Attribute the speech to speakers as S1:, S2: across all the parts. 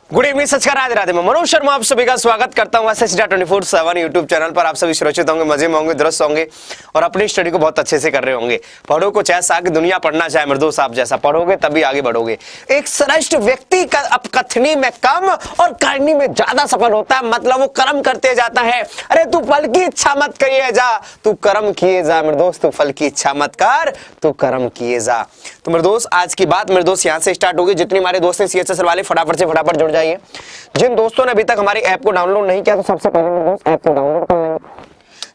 S1: Good evening, सच राधे राधे। मैं मनोज शर्मा आप सभी का स्वागत करता हूं SHDA 24/7 यूट्यूब चैनल पर। आप सभी सुरक्षित होंगे, मजे में होंगे, दुरुस्त होंगे और अपनी स्टडी को बहुत अच्छे से कर रहे होंगे। पढ़ो कुछ ऐसा कि दुनिया पढ़ना चाहे मर्दोस आप जैसा। पढ़ोगे तभी आगे बढ़ोगे। एक श्रेष्ठ व्यक्ति का अपकथनी में कम और करनी में ज्यादा सफल होता है। मतलब वो कर्म करते जाता है। अरे तू फल की इच्छा मत करिए जा, तू कर्म किए जा मेरे दोस्त। तू फल की इच्छा मत कर, तू कर्म किए जा। तो मेरे दोस्त आज की बात मेरे दोस्त यहाँ से स्टार्ट होगी। जितने हमारे दोस्त हैं CHSL वाले फटाफट से फटाफट जुड़ जाइए। जिन दोस्तों ने अभी तक हमारी ऐप को डाउनलोड नहीं किया तो सबसे पहले मेरे दोस्त ऐप को डाउनलोड कर लेंगे।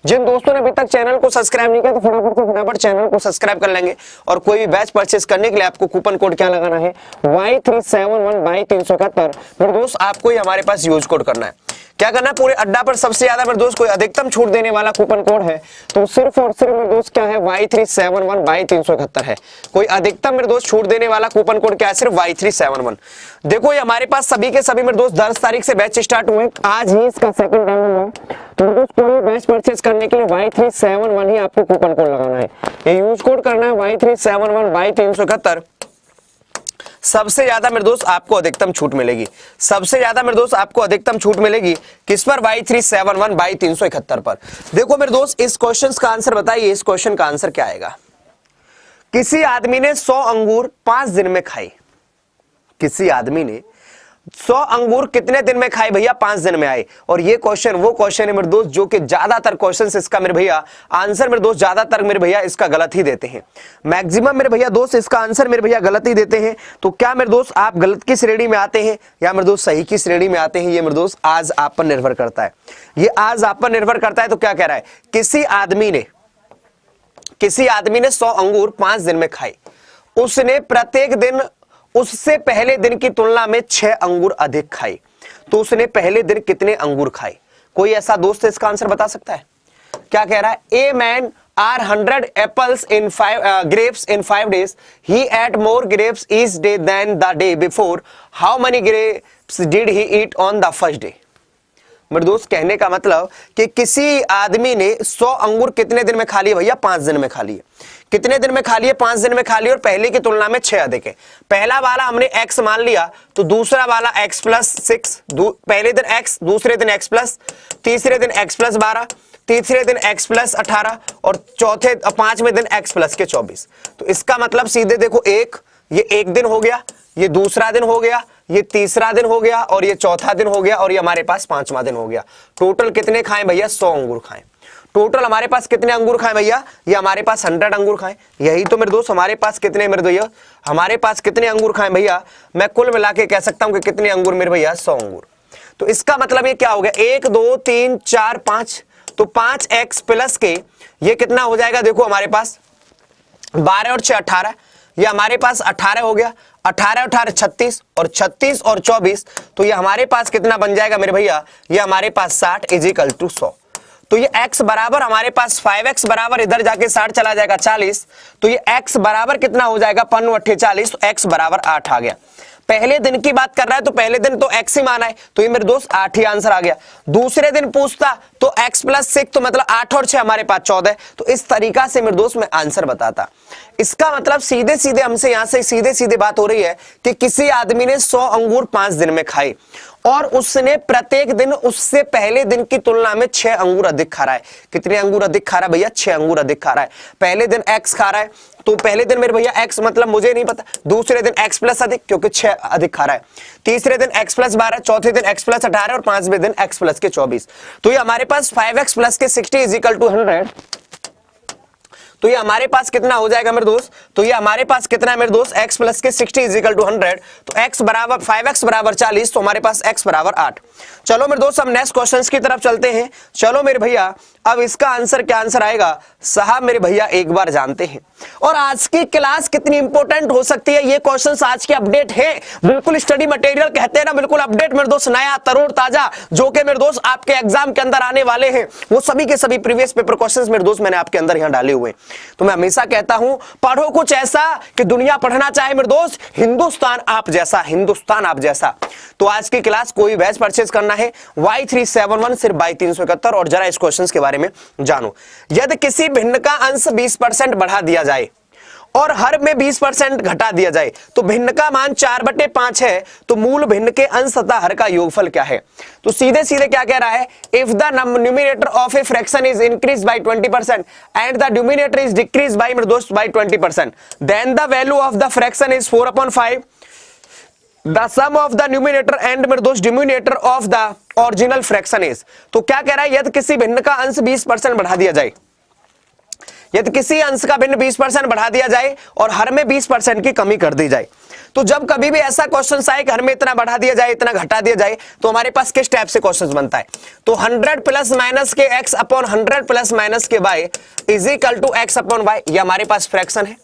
S1: जिन दोस्तों ने अभी तक चैनल को सब्सक्राइब नहीं किया तो फटाफट से फटाफट चैनल को सब्सक्राइब कर लेंगे। और कोई भी बैच परचेस करने के लिए आपको कूपन कोड क्या लगाना है, Y371Y371। मेरे दोस्त आपको ही हमारे पास यूज कोड करना है। क्या करना है, पूरे अड्डा पर सबसे ज्यादा मेरे दोस्त कोई अधिकतम छूट देने वाला कूपन कोड है तो सिर्फ और सिर्फ मेरे दोस्त क्या है, Y371Y371 है। कोई अधिकतम मेरे दोस्त छूट देने वाला कूपन कोड क्या है, सिर्फ Y371। देखो ये हमारे पास सभी के सभी मेरे दोस्त 10 तारीख से बैच स्टार्ट हुए। आज ही इसका सेकंड राउंड हुआ। तो मेरे दोस्त कोई बैच परचेस करने के लिए Y371 ही आपको कूपन कोड लगाना है। ये यूज कोड करना है Y371Y371। सबसे ज्यादा मेरे दोस्त आपको अधिकतम छूट मिलेगी। सबसे ज्यादा मेरे दोस्त आपको अधिकतम छूट मिलेगी किस पर, Y371Y371 पर। देखो मेरे दोस्त इस क्वेश्चन का आंसर बताइए। इस क्वेश्चन का आंसर क्या आएगा। किसी आदमी ने 100 अंगूर 5 दिन में खाए। किसी आदमी ने 100 अंगूर कितने दिन में खाए भैया, 5 दिन में आए। और ये क्वेश्चन वो क्वेश्चन है मेरे दोस्त जो कि ज्यादातर क्वेश्चन इसका मेरे भैया आंसर मेरे दोस्त ज्यादातर मेरे भैया इसका गलत ही देते हैं। मैक्सिमम मेरे भैया दोस्त इसका आंसर मेरे भैया गलत ही देते हैं। तो क्या मेरे दोस्त आप गलत की श्रेणी में आते हैं या मेरे दोस्त सही की श्रेणी में आते हैं, ये मेरे दोस्त आज आप पर निर्भर करता है। ये आज आप पर निर्भर करता है। तो क्या कह रहा है, किसी आदमी ने 100 अंगूर 5 दिन में खाए। उसने प्रत्येक दिन उससे पहले दिन की तुलना में 6 अंगूर अधिक खाए। तो उसने पहले दिन कितने अंगूर खाए। कोई ऐसा दोस्त इसका आंसर बता सकता है। क्या कह रहा है, a man are 100 apples in 5 grapes in 5 days. He ate more grapes each day than the day before. How many grapes did he eat on the first day? मेरे दोस्त कहने का मतलब कि किसी आदमी ने 100 अंगूर कितने दिन में खा लिए भैया, 5 दिन में खा लिए। कितने दिन में खा लिए, 5 दिन में खा लिए। और पहले की तुलना में 6 अधिक है। पहला वाला हमने x मान लिया तो दूसरा वाला x+6, पहले दिन x, दूसरे दिन x+, तीसरे दिन x+12, तीसरे दिन x+18 और चौथे 5वें दिन x+24। तो इसका मतलब सीधे देखो ये एक दिन हो गया, ये दूसरा दिन हो गया, ये तीसरा दिन हो गया और ये चौथा दिन हो गया और ये हमारे पास 5वां दिन हो गया। टोटल कितने खाएं भैया, 100 अंगूर खाएं। टोटल हमारे पास कितने अंगूर खाएं भैया, ये हमारे पास 100 अंगूर खाएं। यही तो मेरे दोस्त हमारे पास कितने मेरे भैया, हमारे पास कितने अंगूर खाएं भैया, मैं कुल मिला के कह सकता हूं कि कितने अंगूर मेरे भैया, 100 अंगूर। तो इसका मतलब ये क्या हो गया, 1 2 3 4 5, तो 5x प्लस के ये कितना हो जाएगा, देखो हमारे पास 12 और 6 18, ये हमारे पास 18 हो गया। 18 18 36 और 36 और 24, तो ये हमारे पास कितना बन जाएगा मेरे भैया, ये हमारे पास 60 = 100। तो ये x बराबर हमारे पास 5x बराबर इधर जाके 60 चला जाएगा 40। तो ये x बराबर कितना हो जाएगा, 5 × 40, तो x बराबर 8 आ गया। पहले दिन की बात कर रहा है तो पहले दिन तो x ही माना है, तो ये मेरे दोस्त 8 ही आंसर आ गया। दूसरे दिन पूछता तो x+6, तो मतलब 8 और 6 हमारे पास 14। तो इस तरीका से मेरे दोस्त मैं आंसर बताता। इसका मतलब सीधे सीधे हमसे यहां से सीधे सीधे बात हो रही है कि किसी आदमी ने 100 अंगूर 5 दिन में खाए और उसने प्रत्येक दिन उससे पहले दिन की तुलना में 6 अंगूर अधिक खा रहा है। कितने अंगूर अधिक खा रहा है भैया, 6 अंगूर अधिक खा रहा है। पहले दिन x खा रहा है तो पहले दिन मेरे भैया x मतलब मुझे नहीं पता, दूसरे दिन x+ अधिक क्योंकि 6 अधिक खा रहा है, तीसरे दिन x+12, चौथे दिन x+18 और 5वें दिन x+24। तो ये हमारे पास 5x + के 60 = 100। तो ये हमारे पास कितना हो जाएगा मेरे दोस्त, तो ये हमारे पास कितना है मेरे दोस्त, x + के 60 = 100। तो x बराबर 5x बराबर 40, तो हमारे पास x बराबर 8। चलो मेरे दोस्त हम नेक्स्ट क्वेश्चंस की तरफ चलते हैं। चलो मेरे भैया अब इसका आंसर क्या आंसर आएगा साहब मेरे भैया एक बार जानते हैं। और आज की क्लास कितनी इंपॉर्टेंट हो सकती है, ये क्वेश्चंस आज के अपडेट है, बिल्कुल स्टडी मटेरियल कहते हैं ना, बिल्कुल अपडेट मेरे दोस्त, नया तरोड़ ताजा, जो कि मेरे दोस्त आपके एग्जाम के अंदर आने वाले हैं। वो सभी के सभी प्रीवियस पेपर क्वेश्चंस मेरे दोस्त मैंने आपके अंदर यहां डाले हुए। तो मैं हमेशा कहता हूं पढ़ो कुछ ऐसा कि दुनिया पढ़ना चाहे मेरे दोस्त, हिंदुस्तान आप जैसा, हिंदुस्तान आप जैसा। तो आज की क्लास कोई बैच परचेज करना है Y371 सिर्फ Y371। और जरा इस क्वेश्चन के बारे में जानो। यदि किसी भिन्न का अंश 20% बढ़ा दिया जाए और हर में 20% घटा दिया जाए तो भिन्न का मान 4/5 है, तो मूल भिन्न के अंश तथा हर का योगफल क्या है? तो सीधे सीधे क्या कह रहा है, if the numerator of a fraction is increase by 20% and the denominator is decrease by मेरे दोस्त by 20%, then the value of the fraction is 4/5, the sum of the numerator and मेरे दोस्त denominator of the original fraction is. तो क्या कह रहा है, यदि किसी भिन्न का अंश 20% बढ़ा दिया जाए, यदि किसी अंश का भिन्न 20% बढ़ा दिया जाए और हर में 20% की कमी कर दी जाए, तो जब कभी भी ऐसा क्वेश्चन आए कि हर में इतना बढ़ा दिया जाए इतना घटा दिया जाए, तो हमारे पास किस टाइप से क्वेश्चन बनता है? तो 100 प्लस माइनस के x अपॉन 100 प्लस माइनस के y is equal to x upon y, ये हमारे पास फ्रैक्शन है।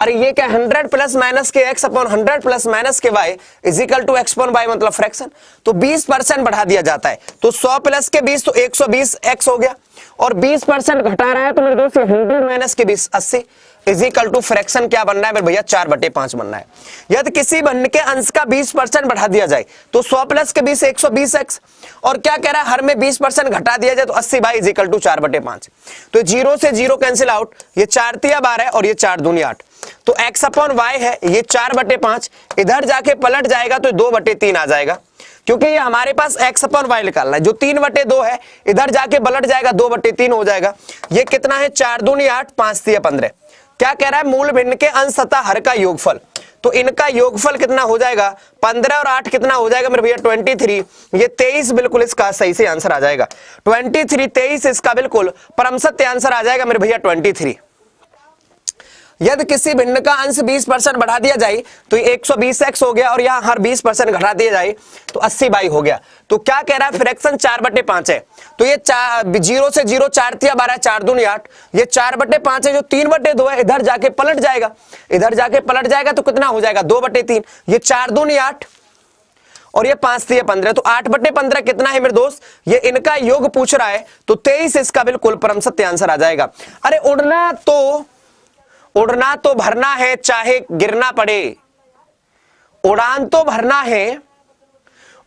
S1: अरे ये क्या 100 प्लस माइनस के x अपॉन 100 प्लस माइनस के y is equal to x upon y मतलब फ्रैक्शन। तो 20% बढ़ा दिया जाता है, तो 100 प्लस के 20 तो 120x हो गया, और 20% घटा रहा है तो मेरे दोस्त 100 माइनस के 20 80 इज इक्वल टू फ्रैक्शन क्या बनना है मेरे भैया? 4/5 बनना है। यदि किसी भिन्न के अंश का 20% बढ़ा दिया जाए तो 100 प्लस के 20 120x, और क्या कह रहा है, हर में 20% घटा दिया जाए तो 80y इज इक्वल टू 4/5। तो 0 से 0 कैंसिल आउट, ये 4 तिया 12 और ये 4 दूनी 8, तो x अपॉन y है ये 4/5, इधर जाके पलट जाएगा तो 2/3 आ जाएगा, क्योंकि ये हमारे पास x अपॉन y निकालना है, जो 3/2 है इधर जाके पलट जाएगा 2/3 हो जाएगा। ये कितना है, 4 दूनी 8 5 तिया 15। क्या कह रहा है, मूल भिन्न के अंश तथा हर का योगफल, तो इनका योगफल कितना हो जाएगा, 15 और 8 कितना हो जाएगा मेरे भैया 23, ये 23 बिल्कुल इसका सही से आंसर आ जाएगा। 23 इसका बिल्कुल परम सत्य आंसर आ जाएगा मेरे भैया 23। यदि किसी भिन्न का अंश 20% बढ़ा दिया जाए तो 120x हो गया, और यहां हर 20% घटा दिया जाए तो 80y हो गया। तो क्या कह रहा है, फ्रैक्शन 4/5 है, तो ये 0 से 0 4 तिया 12 4 दूनी 8, ये 4/5 है, जो 3/2 है इधर जाके पलट जाएगा, इधर जाके पलट जाएगा तो कितना हो जाएगा 2/3, ये 4 दूनी 8 और ये 5 तिया 15, तो 8/15 कितना है मेरे दोस्त, ये इनका योग पूछ रहा है, तो 23 इसका बिल्कुल परम सत्य आंसर आ जाएगा। अरे उड़ना तो भरना है चाहे गिरना पड़े, उड़ान तो भरना है,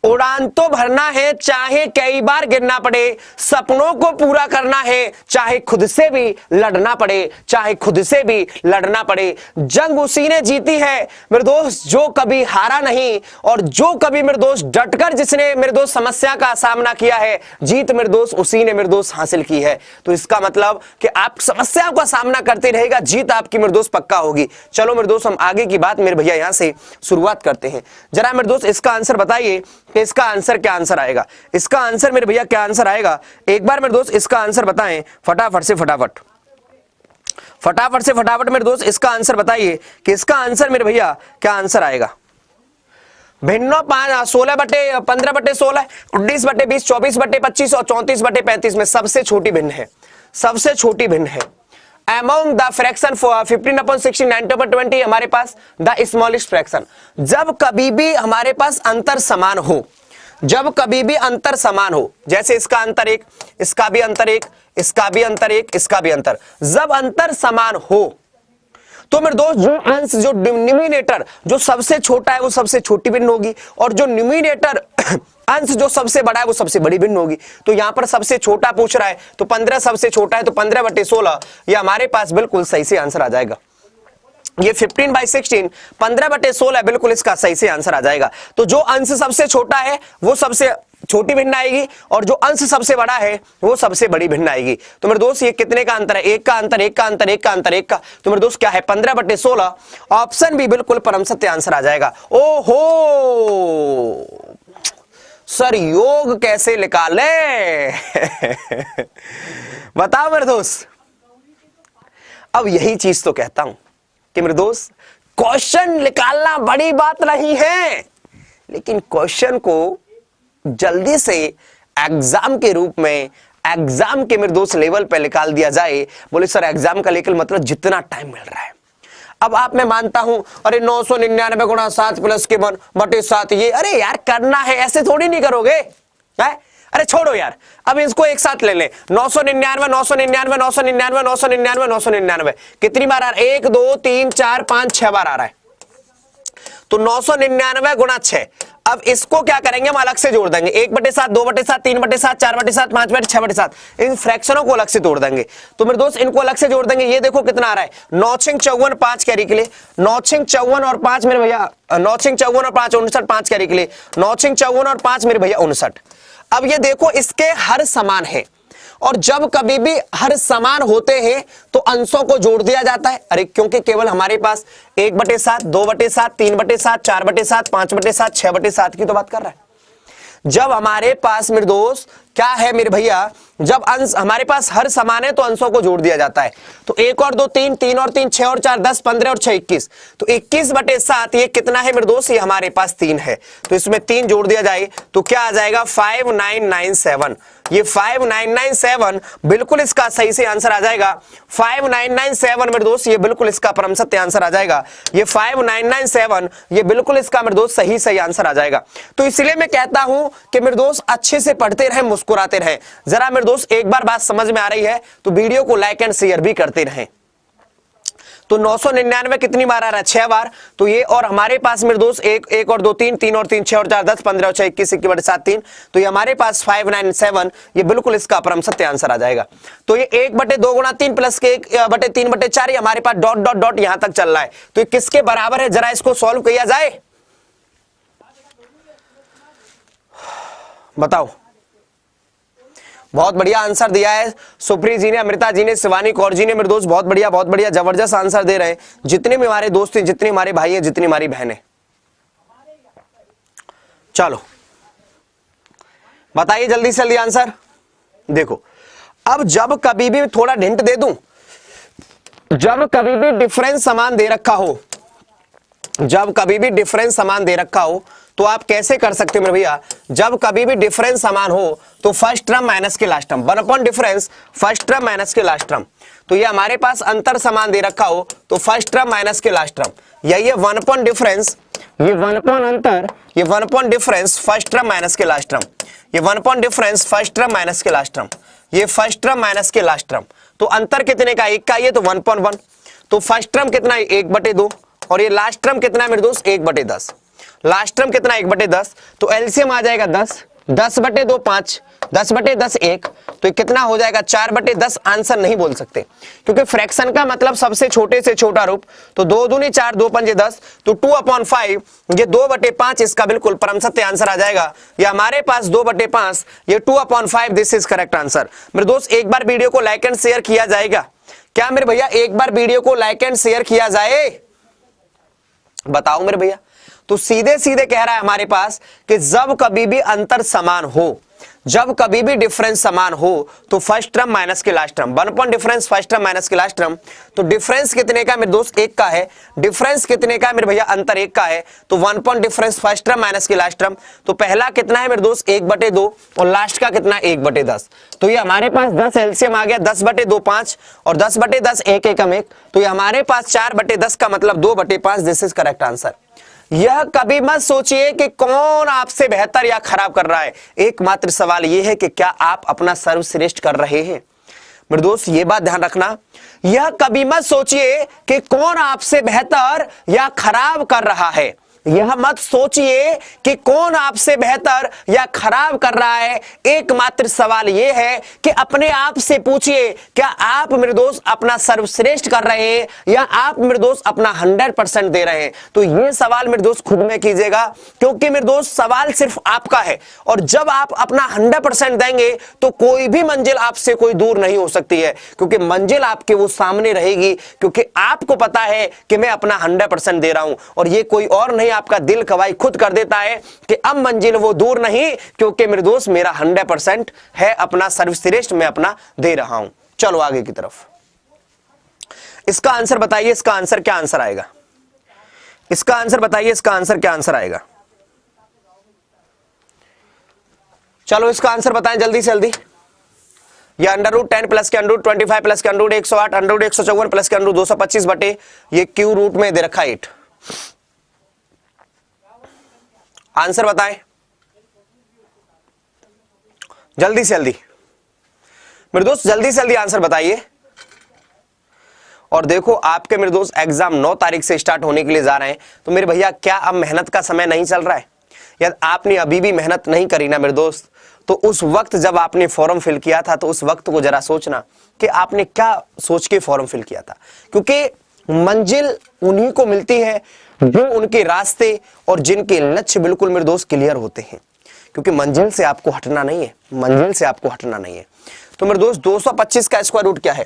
S1: उड़ान तो भरना है चाहे कई बार गिरना पड़े, सपनों को पूरा करना है चाहे खुद से भी लड़ना पड़े, चाहे खुद से भी लड़ना पड़े। जंग उसी ने जीती है मेरे दोस्त जो कभी हारा नहीं, और जो कभी मेरे दोस्त डटकर जिसने मेरे दोस्त समस्या का सामना किया है, जीत मेरे दोस्त उसी ने मेरे दोस्त हासिल की है। तो इसका मतलब कि आप समस्याओं का सामना करते रहेगा, जीत आपकी मेरे दोस्त पक्का होगी। चलो मेरे दोस्त हम आगे की बात मेरे भैया यहां से शुरुआत करते हैं। जरा मेरे दोस्त इसका आंसर बताइए कि इसका आंसर क्या आंसर आएगा, इसका आंसर मेरे भैया क्या आंसर आएगा, एक बार मेरे दोस्त इसका आंसर बताएं फटाफट से फटाफट मेरे दोस्त इसका आंसर बताइए कि इसका आंसर मेरे भैया क्या आंसर आएगा। भिन्नो 16/15/16, 19/20, 24/25 और 34/35 में सबसे छोटी भिन्न है, सबसे छोटी भिन्न है। Among the fraction 15/16, 9/20 हमारे पास द स्मॉलेस्ट फ्रैक्शन। जब कभी भी हमारे पास अंतर समान हो, जब कभी भी अंतर समान हो, जैसे इसका अंतर 1, इसका भी अंतर 1, इसका भी अंतर 1, इसका भी अंतर, जब अंतर समान हो तो मेरे दोस्त जो अंश जो डिनोमिनेटर जो सबसे छोटा है वो सबसे छोटी भिन्न होगी, और जो न्यूमिनेटर अंश जो सबसे बड़ा है वो सबसे बड़ी भिन्न होगी। तो यहां पर सबसे छोटा पूछ रहा है तो 15 सबसे छोटा है, तो 15/16 ये हमारे पास बिल्कुल सही से आंसर आ जाएगा। ये 15/16 15/16 बिल्कुल इसका सही से आंसर आ जाएगा। तो जो अंश सबसे छोटा है वो सबसे छोटी भिन्न आएगी, और जो अंश सबसे बड़ा है वो सबसे बड़ी भिन्न आएगी। तो मेरे दोस्त ये कितने का अंतर है, 1 का अंतर, 1 का अंतर, 1 का अंतर, 1 का, तो मेरे दोस्त क्या है 15/16, ऑप्शन भी बिल्कुल परम सत्य आंसर आ जाएगा। ओहो सर योग कैसे निकाले बताओ मेरे दोस्त। अब यही चीज तो कहता हूं कि मेरे दोस्त क्वेश्चन निकालना बड़ी बात नहीं है, लेकिन क्वेश्चन को जल्दी से एग्जाम के रूप में, एग्जाम के मेरे दोस्त लेवल पे निकाल दिया जाए। बोले सर एग्जाम का लेकिन मतलब जितना टाइम मिल रहा है। अब आप मैं मानता हूं अरे 999 गुणा 7 प्लस के 1/7, ये अरे यार करना है, ऐसे थोड़ी नहीं करोगे है? अरे छोड़ो यार, अब इसको एक साथ ले लें। 999 999 999 999 999 कितनी बार आ रहा है, 1 2 3 4 5 6 बार आ रहा है। तो 999 गुणा 6, अब इसको क्या करेंगे, हम अलग से जोड़ देंगे, 1/7, 2/7, 3/7, 4/7, 5/7, 6/7, इन फ्रैक्शनों को अलग से तोड़ देंगे। तो मेरे दोस्त इनको अलग से जोड़ देंगे, ये देखो कितना आ रहा है, 9×54 5 कैरी के लिए, 9×54 और 5 मेरे भैया, 9×54 और 5 59 5 कैरी के लिए, 9×54 और 5 मेरे भैया 59। अब ये देखो इसके हर समान है, और जब कभी भी हर समान होते हैं तो अंशों को जोड़ दिया जाता है। अरे क्योंकि केवल हमारे पास 1/7, 2/7, 3/7, 4/7, 5/7, 6/7 की तो बात कर रहा है। जब हमारे पास मेरे दोस्त क्या है मेरे भैया, जब अंश हमारे पास हर समान है तो अंशों को जोड़ दिया जाता है। तो 1 और 2 3, 3 और 3 6 और 4 10, 15 और 6 21, तो 21/7 ये कितना है मेरे दोस्त, ये हमारे पास 3 है, तो इसमें 3 जोड़ दिया जाए तो क्या आ जाएगा 5997। ये 5997 बिल्कुल इसका सही से आंसर आ जाएगा, 5997 मेरे दोस्त ये बिल्कुल इसका परम सत्य आंसर आ जाएगा, ये 5997 ये बिल्कुल इसका मेरे दोस्त सही आंसर आ जाएगा। तो इसलिए मैं कहता हूं कि मेरे दोस्त अच्छे से पढ़ते रहे, मुस्कुराते रहे। जरा मेरे दोस्त एक बार बात समझ में आ रही है तो वीडियो को लाइक एंड शेयर भी करते रहें। तो 999 कितनी बार आ रहा है, 6 बार। तो ये और हमारे पास मेरे दोस्त 1 और 2 3, 3 और 3 6 और 4 10, 15 और 6 21, 21/7 3, तो ये हमारे पास 597 ये बिल्कुल इसका परम सत्य आंसर आ जाएगा। तो ये 1/2 गुणा 3 प्लस के 1/3/4 ये हमारे पास डॉट डॉट डॉट यहां तक चल रहा है, तो ये किसके बराबर है, जरा इसको सॉल्व किया जाए, बताओ। बहुत बढ़िया आंसर दिया है सुप्री जी ने, अमृता जी ने, शिवानी कौर जी ने, मेरे दोस्त बहुत बढ़िया जबरदस्त आंसर दे रहे हैं। जितने भी हमारे दोस्त हैं, जितने हमारे भाई हैं, जितनी हमारी बहनें, चलो बताइए जल्दी से जल्दी आंसर। देखो अब जब कभी भी थोड़ा हिंट दे दूं, जब कभी भी डिफरेंस समान दे रखा हो, जब कभी भी डिफरेंस समान दे रखा हो तो आप कैसे कर सकते हो मेरे भैया, जब कभी भी डिफरेंस समान हो तो फर्स्ट टर्म माइनस के last term, 1 upon difference first term minus के लास्ट टर्म। तो ये हमारे पास अंतर समान दे रखा हो तो फर्स्ट टर्म माइनस के लास्ट टर्म, या ये 1 अपॉन डिफरेंस, ये 1 अपॉन अंतर, ये 1 upon difference first term minus के लास्ट टर्म, ये 1 upon difference first term minus के लास्ट टर्म, ये फर्स्ट टर्म माइनस के लास्ट टर्म। तो अंतर कितने का, 1 का, ये तो 1/1, तो फर्स्ट टर्म कितना है 1/2, और ये लास्ट टर्म कितना है मेरे दोस्त 1/10, लास्ट टर्म कितना 1/10, तो एलसीएम आ जाएगा 10, 10/2 5, 10/10 1, तो ये कितना हो जाएगा 4/10। आंसर नहीं बोल सकते क्योंकि फ्रैक्शन का मतलब सबसे छोटे से छोटा रूप, तो 2 दूनी 4, 2 पंजे 10, तो 2/5 ये 2/5 इसका बिल्कुल परम सत्य आंसर आ जाएगा। ये हमारे पास 2/5 ये 2/5, दिस इज करेक्ट आंसर। मेरे दोस्त एक बार वीडियो को लाइक एंड शेयर किया जाएगा क्या मेरे भैया, एक बार वीडियो को लाइक एंड शेयर किया जाए, बताओ मेरे भैया। तो सीधे सीधे कह रहा है हमारे पास कि जब कभी भी अंतर समान हो, जब कभी भी डिफरेंस समान हो तो फर्स्ट टर्म माइनस के last term, 1 upon difference first term minus के लास्ट टर्म। तो डिफरेंस कितने का मेरे दोस्त 1 का है, डिफरेंस कितने का मेरे भैया, अंतर 1 का है, तो 1 upon difference first term minus के लास्ट टर्म। तो पहला कितना है मेरे दोस्त 1/2 और लास्ट का कितना 1/10, तो ये हमारे पास 10 एलसीएम आ गया, 10/2 5 और 10/10 1 एकम 1, तो ये हमारे पास 4/10 का मतलब 2/5, दिस इज करेक्ट आंसर। यह कभी मत सोचिए कि कौन आपसे बेहतर या खराब कर रहा है, एकमात्र सवाल यह है कि क्या आप अपना सर्वश्रेष्ठ कर रहे हैं। मेरे दोस्त ये बात ध्यान रखना, यह कभी मत सोचिए कि कौन आपसे बेहतर या खराब कर रहा है, यह मत सोचिए कि कौन आपसे बेहतर या खराब कर रहा है। एकमात्र सवाल यह है कि अपने आप से पूछिए, क्या आप मेरे दोस्त अपना सर्वश्रेष्ठ कर रहे हैं या आप मेरे दोस्त अपना 100% दे रहे हैं। तो यह सवाल मेरे दोस्त खुद में कीजिएगा, क्योंकि मेरे दोस्त सवाल सिर्फ आपका है, और जब आप अपना 100% देंगे तो कोई भी मंजिल आपसे कोई दूर नहीं हो सकती है, क्योंकि मंजिल आपके वो सामने रहेगी, क्योंकि आपको पता है कि मैं अपना 100% दे रहा हूं, और ये कोई और नहीं, आपका दिल गवाही खुद कर देता है कि अब मंजिल वो दूर नहीं, क्योंकि मेरे दोस्त मेरा 100% है, अपना सर्वश्रेष्ठ मैं अपना दे रहा हूं। चलो आगे की तरफ, इसका आंसर बताइए, इसका आंसर क्या आंसर आएगा, इसका आंसर बताइए, इसका आंसर क्या आंसर आएगा। चलो इसका आंसर बताएं जल्दी से जल्दी। ये √10 प्लस के √25 प्लस के √108 √154 प्लस के √225 बटे ये क्यू रूट में दे रखा 8। आंसर बताएं जल्दी से जल्दी, मेरे दोस्त जल्दी से जल्दी आंसर बताइए। और देखो आपके मेरे दोस्त एग्जाम 9 तारीख से स्टार्ट होने के लिए जा रहे हैं, तो मेरे भैया क्या अब मेहनत का समय नहीं चल रहा है, यदि आपने अभी भी मेहनत नहीं करी ना मेरे दोस्त, तो उस वक्त जब आपने फॉर्म फिल किया था तो उस वक्त को जरा सोचना कि आपने क्या सोच के फॉर्म फिल किया था। क्योंकि मंजिल उन्हीं को मिलती है जो उनके रास्ते और जिनके लक्ष्य बिल्कुल मेरे दोस्त क्लियर होते हैं। क्योंकि मंजिल से आपको हटना नहीं है, मंजिल से आपको हटना नहीं है। तो मेरे दोस्त 225 का स्क्वायर रूट क्या है?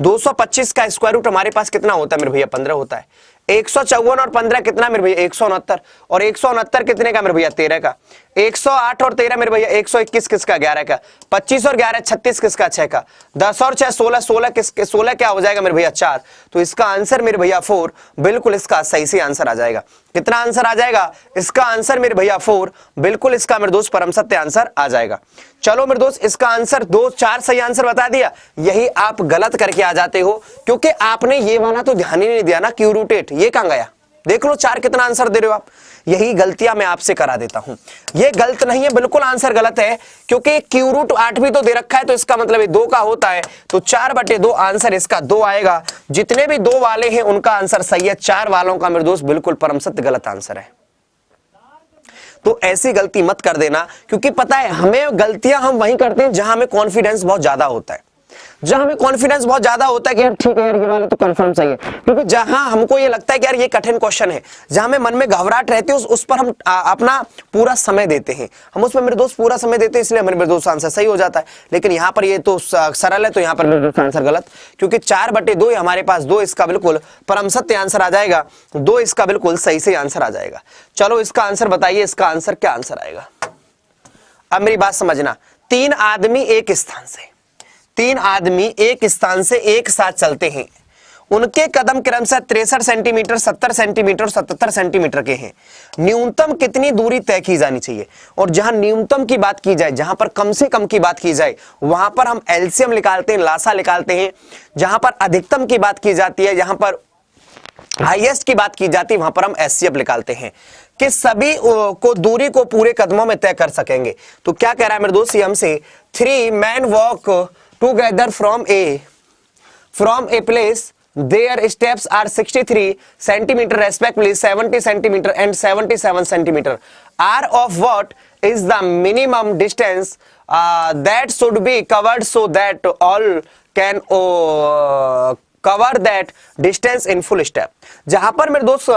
S1: 225 का स्क्वायर रूट हमारे पास कितना होता है मेरे भैया? 15 होता है। 154 और 15 कितना मेरे भैया? 169। और 169 कितने का मेरे भैया? 13 का। 108 और 13 मेरे भैया 121 किसका? 11 का। 25 और 11 36 किसका? 6 का। 10 और 6 16 16 किसके? 16 क्या हो जाएगा मेरे भैया? 4। तो इसका आंसर मेरे भैया 4 बिल्कुल इसका सही से आंसर आ जाएगा। कितना आंसर आ जाएगा? इसका आंसर मेरे भैया 4 बिल्कुल इसका मेरे दोस्त परम सत्य आंसर आ जाएगा। चलो मेरे दोस्त इसका आंसर 2 4 सही आंसर बता दिया। यही आप गलत करके आ जाते हो क्योंकि आपने ये वाला तो ध्यान ही नहीं दिया ना, क्यू रूट 8 ये कहां गया? देख लो 4 कितना आंसर दे रहे हो आप। यही गलतियां मैं आपसे करा देता हूं। ये गलत नहीं है, बिल्कुल आंसर गलत है क्योंकि क्यू रूट 8 भी तो दे रखा है, तो इसका मतलब ये 2 का होता है। तो 4/2 आंसर इसका 2 आएगा। जितने भी 2 वाले हैं उनका आंसर सही है, 4 वालों का मेरे दोस्त बिल्कुल परम सत्य गलत आंसर है। तो ऐसी गलती मत कर देना, क्योंकि पता है हमें गलतियां हम वहीं करते हैं जहां हमें कॉन्फिडेंस बहुत ज्यादा होता है। जहां हमें कॉन्फिडेंस बहुत ज्यादा होता है कि यार ठीक है यार ये वाला तो कंफर्म सही है, क्योंकि जहां हमको ये लगता है कि यार ये कठिन क्वेश्चन है, जहां हमें मन में घबराहट रहती है उस पर हम अपना पूरा समय देते हैं, हम उसमें मेरे दोस्त पूरा समय देते हैं, इसलिए मेरे दोस्त आंसर सही हो जाता है। लेकिन यहाँ पर ये तो सरल है, तो यहाँ पर मेरे दोस्त आंसर गलत, क्योंकि 4/2 हमारे पास 2 इसका बिल्कुल परम सत्य आंसर आ जाएगा, 2 इसका बिल्कुल सही से आंसर आ जाएगा। चलो इसका आंसर बताइए, इसका आंसर क्या आंसर आएगा? अब मेरी बात समझना, 3 आदमी एक स्थान से, 3 आदमी एक स्थान से एक साथ चलते हैं। उनके कदम क्रमशः 63 सेंटीमीटर, 70 सेंटीमीटर और 77 सेंटीमीटर के हैं। न्यूनतम कितनी दूरी तय की जानी चाहिए? और जहां न्यूनतम की बात की जाए, जहां पर कम से कम की बात की जाए, वहां पर हम एलसीएम निकालते हैं, लासा निकालते हैं। जहां पर अधिकतम की बात की जाती है, जहां पर हाईएस्ट की बात की जाती है, वहां पर हम एचसीएफ निकालते हैं कि सभी को दूरी को पूरे कदमों में तय कर सकेंगे। तो क्या कह रहा है मेरे दोस्त ये हमसे? 3 men walk together from a place, their steps are 63 centimeter respectively, 70 centimeter and 77 centimeter, are of what is the minimum distance that should be covered so that all can cover that distance in full step. जहां पर मेरे दोस्त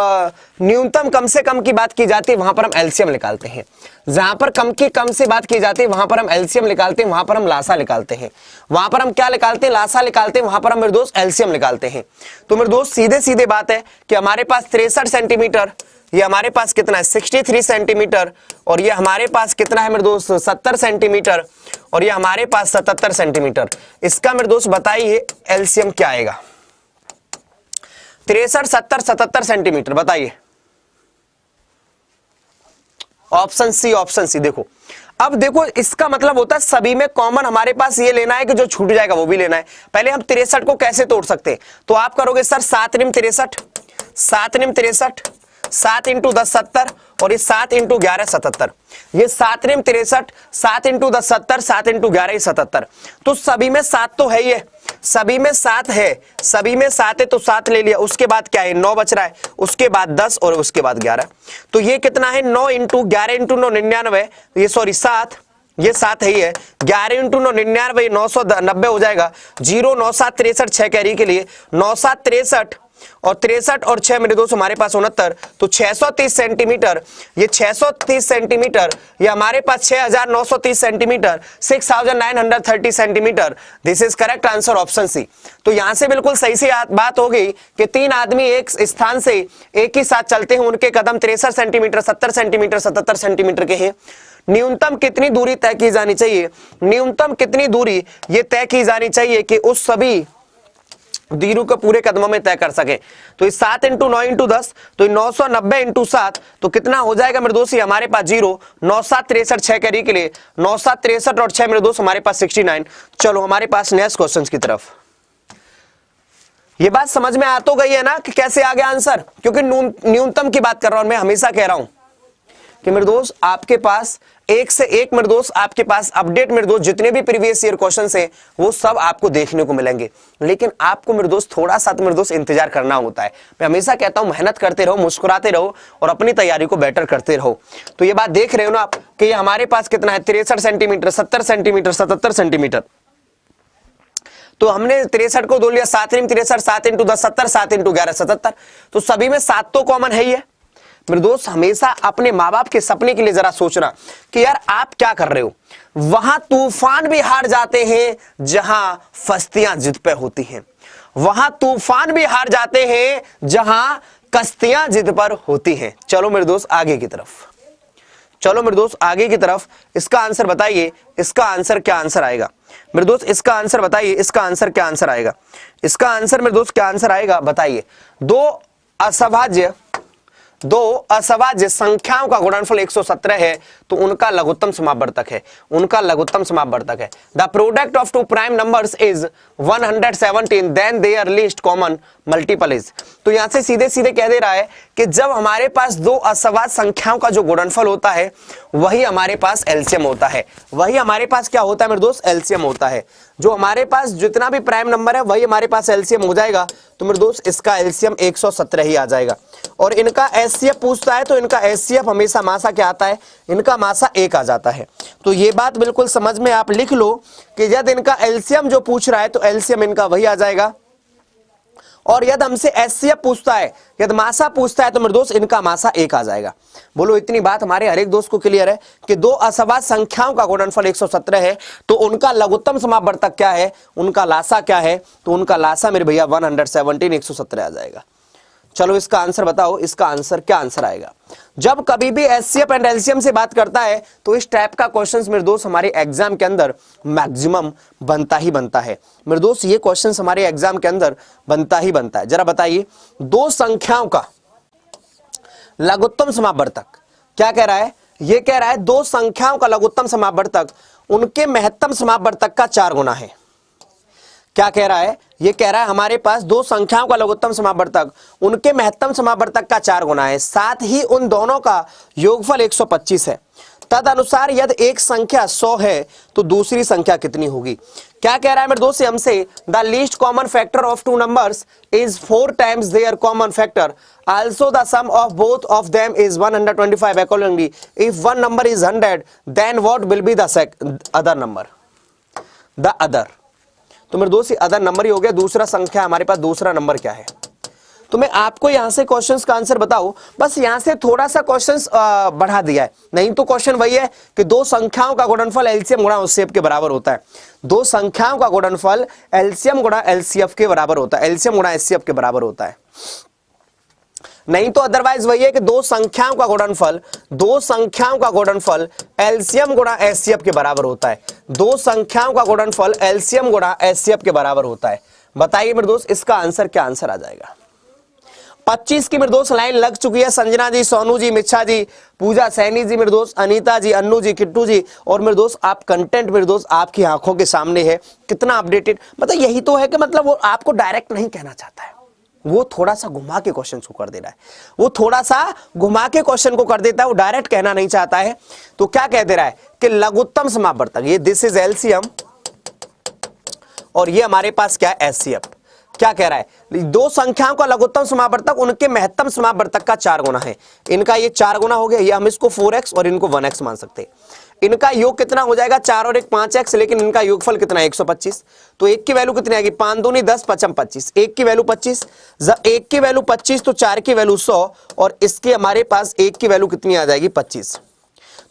S1: न्यूनतम कम से कम की बात की जाती है, वहां पर हम एलसीएम निकालते हैं। जहां पर कम से बात की जाती है, वहां पर हम एलसीएम निकालते हैं, वहां पर हम लासा निकालते हैं। वहां पर हम क्या निकालते हैं? लासा निकालते हैं। वहां पर हम मेरे दोस्त एलसीएम निकालते हैं। तो मेरे दोस्त सीधे सीधे बात है कि हमारे पास 63 सेंटीमीटर, ये हमारे पास कितना है? 63 सेंटीमीटर, और ये हमारे पास कितना है मेरे दोस्त? 70 सेंटीमीटर, और ये हमारे पास 77 सेंटीमीटर। इसका मेरे दोस्त बताइए एलसीएम क्या आएगा? 63 70 77 सेंटीमीटर, बताइए। Option c. देखो अब देखो, इसका मतलब होता है सभी में कॉमन हमारे पास ये लेना है कि जो छूट जाएगा वो भी लेना है। पहले हम 63 को कैसे तोड़ सकते हैं? तो आप करोगे सर 7 निम 63, 7 निम 63, 7 × 10 70, और ये 7 × 11 77। ये 7 निम 63, 7 × 10 70, 7 × 11 77। तो सभी में 7 तो है ही है, सभी में 7 है, सभी में 7 है, तो 7 ले लिया। उसके बाद क्या है? 9 बच रहा है, उसके बाद 10 और उसके बाद 11। तो ये कितना है? 9 × 11 × 9 99, ये सॉरी 7, ये 7 है ही है। 11 × 9 99, 990 हो जाएगा। 0 9 7 63 6 कैरी के लिए 9 7 63, और 63 और 6 मेरे दोस्त हमारे पास 69, तो 630 सेंटीमीटर। ये 630 सेंटीमीटर, ये हमारे पास 6930 centimetre, 6930 centimetre. This is correct answer, option c. तो यहां से बिल्कुल सही से बात हो गई कि 3 आदमी एक स्थान से एक ही साथ चलते हैं, उनके कदम 63 सेंटीमीटर, 70 सेंटीमीटर, 77 सेंटीमीटर के हैं। न्यूनतम कितनी दूरी तय की जानी चाहिए? न्यूनतम कितनी दूरी ये तय की जानी चाहिए कि उस सभी दूरी को पूरे कदमों में तय कर सके? तो 7 × 9 × 10, तो 990 × 7, तो कितना हो जाएगा मेरे दोस्त? हमारे पास 0 9 7 63 6 कैरी के लिए 9 7 63 और 6 मेरे दोस्त हमारे पास 69। चलो हमारे पास नेक्स्ट क्वेश्चन की तरफ। ये बात समझ में आ तो गई है ना कि कैसे आ गया आंसर? क्योंकि न्यूनतम की बात कर रहा हूं मैं, हमेशा कह रहा हूं कि मेरे दोस्त आपके पास एक से एक मेरे दोस्त आपके पास अपडेट मेरे दोस्त जितने भी प्रीवियस ईयर क्वेश्चन हैं वो सब आपको देखने को मिलेंगे। लेकिन आपको मेरे दोस्त थोड़ा सा तो मेरे दोस्त इंतजार करना होता है। मैं हमेशा कहता हूं मेहनत करते रहो, मुस्कुराते रहो और अपनी तैयारी को बेटर करते रहो। तो ये बात देख रहे हो ना आप कि ये हमारे पास कितना है 63 सेंटीमीटर, 70 सेंटीमीटर, 77 सेंटीमीटर। तो हमने 63 को दो लिया 7 × 63, 7 × 10 70, 7 × 11 77। तो सभी में 7 तो कॉमन है ही है। मेरे दोस्त हमेशा अपने माँ बाप के सपने के लिए जरा सोचना कि यार आप क्या कर रहे हो। वहां तूफान भी हार जाते हैं जहां फस्तियां जिद पे होती हैं। वहां तूफान भी हार जाते हैं जहां कश्तियां जिद पर होती हैं। चलो मेरे दोस्त आगे की तरफ, चलो मेरे दोस्त आगे की तरफ। इसका आंसर बताइए, इसका आंसर क्या आंसर आएगा मेरे दोस्त, इसका आंसर बताइए, इसका आंसर क्या आंसर आएगा, इसका आंसर मेरे दोस्त क्या आंसर आएगा बताइए। दो असभाज्य संख्याओं का गुणनफल 117 है तो उनका लघुत्तम समापवर्तक है, उनका लघुत्तम समापवर्तक है। The product of two prime numbers is 117 then their least common multiple is. तो यहां से सीधे सीधे कह दे रहा है कि जब हमारे पास दो असभाज्य संख्याओं का जो गुणनफल होता है वही हमारे पास एलसीएम होता है, वही हमारे पास क्या होता है मेरे दोस्त, एलसीएम होता है। जो हमारे पास जितना भी प्राइम नंबर है वही हमारे पास एलसीएम हो जाएगा। तो मेरे दोस्त इसका एलसीएम 117 ही आ जाएगा। और इनका एचसीएफ पूछता है तो इनका एचसीएफ हमेशा मासा क्या आता है, इनका मासा 1 आ जाता है। तो ये बात बिल्कुल समझ में आप लिख लो कि यदि इनका एलसीएम जो पूछ रहा है तो एलसीएम इनका वही आ जाएगा। और यदि हमसे एचसीएफ पूछता है, यदि मासा पूछता है तो मेरे दोस्त इनका मासा 1 आ जाएगा। बोलो इतनी बात हमारे हर एक दोस्त को क्लियर है कि दो असभाज्य संख्याओं का गुणनफल 117 है तो उनका लघुत्तम समापवर्तक क्या है, उनका लासा क्या है, तो उनका लासा मेरे भैया 117 117 आ जाएगा। चलो इसका आंसर बताओ, इसका आंसर क्या आंसर आएगा। जब कभी भी एचसीएफ एंड एलसीएम से बात करता है तो इस टाइप का क्वेश्चंस मेरे दोस्त हमारे एग्जाम के अंदर मैक्सिमम बनता ही बनता है। मेरे दोस्त ये क्वेश्चंस हमारे एग्जाम के अंदर बनता ही बनता है। जरा बताइए दो संख्याओं का लघुत्तम समापवर्तक क्या कह रहा है, ये कह रहा है दो संख्याओं का लघुत्तम समापवर्तक उनके महत्तम समापवर्तक का 4 गुना है। क्या कह रहा है, ये कह रहा है हमारे पास दो संख्याओं का लघुत्तम समापवर्तक उनके महत्तम समापवर्तक का 4 गुना है, साथ ही उन दोनों का योगफल 125 है। तद अनुसार यदि एक संख्या 100 है तो दूसरी संख्या कितनी होगी। क्या कह रहा है मेरे दोस्त हमसे, the least common factor of two numbers is 4 times their common factor, also the sum of both of them is 125 accordingly if one number is 100 then what will be the other number, the other। तो मेरे दोस्त other number ही हो गया, दूसरा संख्या हमारे पास दूसरा number क्या है। तो मैं आपको यहां से क्वेश्चंस का आंसर बताऊं, बस यहां से थोड़ा सा क्वेश्चंस बढ़ा दिया है, नहीं तो क्वेश्चन वही है कि दो संख्याओं का गुणनफल एलसीएम गुणा एचसीएफ के बराबर होता है। दो संख्याओं का गुणनफल एलसीएम गुणा एलसीएफ के बराबर होता है, एलसीएम गुणा एचसीएफ के बराबर होता है। नहीं तो अदरवाइज वही है कि दो संख्याओं का गुणनफल एलसीएम गुणा एचसीएफ के बराबर होता है। दो संख्याओं का गुणनफल एलसीएम गुणा एचसीएफ के बराबर होता है। बताइए मेरे दोस्त इसका आंसर क्या आंसर आ जाएगा। 25 की मेरे दोस्त लाइन लग चुकी है। संजना जी, सोनू जी, मिच्छा जी, पूजा सैनी जी, मेरे दोस्त अनीता जी, अन्नू जी, किट्टू जी। और मेरे दोस्त आप कंटेंट मेरे दोस्त आपकी आंखों के सामने है, कितना अपडेटेड। मतलब यही तो है कि मतलब वो आपको डायरेक्ट नहीं कहना चाहता है, वो थोड़ा सा घुमा के क्वेश्चन को कर दे रहा है, वो थोड़ा सा घुमा के क्वेश्चन को कर देता है, वो डायरेक्ट कहना नहीं चाहता है। तो क्या कह दे रहा है कि लघुत्तम समापवर्तक, ये दिस इज एलसीएम और ये हमारे पास क्या है एचसीएफ। क्या कह रहा है, दो संख्याओं का लघुत्तम समापवर्तक उनके महत्तम समापवर्तक का 4 गुना है। इनका ये 4 गुना हो गया, ये हम इसको 4x और इनको 1x मान सकते हैं। इनका योग कितना हो जाएगा 4 और 1 5x, लेकिन इनका योगफल कितना है 125। तो 1 की वैल्यू कितनी आएगी 5 दूनी 10 5 25, 1 की वैल्यू 25, 1 की वैल्यू 25 तो 4 की वैल्यू 100 और इसके हमारे पास 1 की वैल्यू कितनी आ जाएगी 25।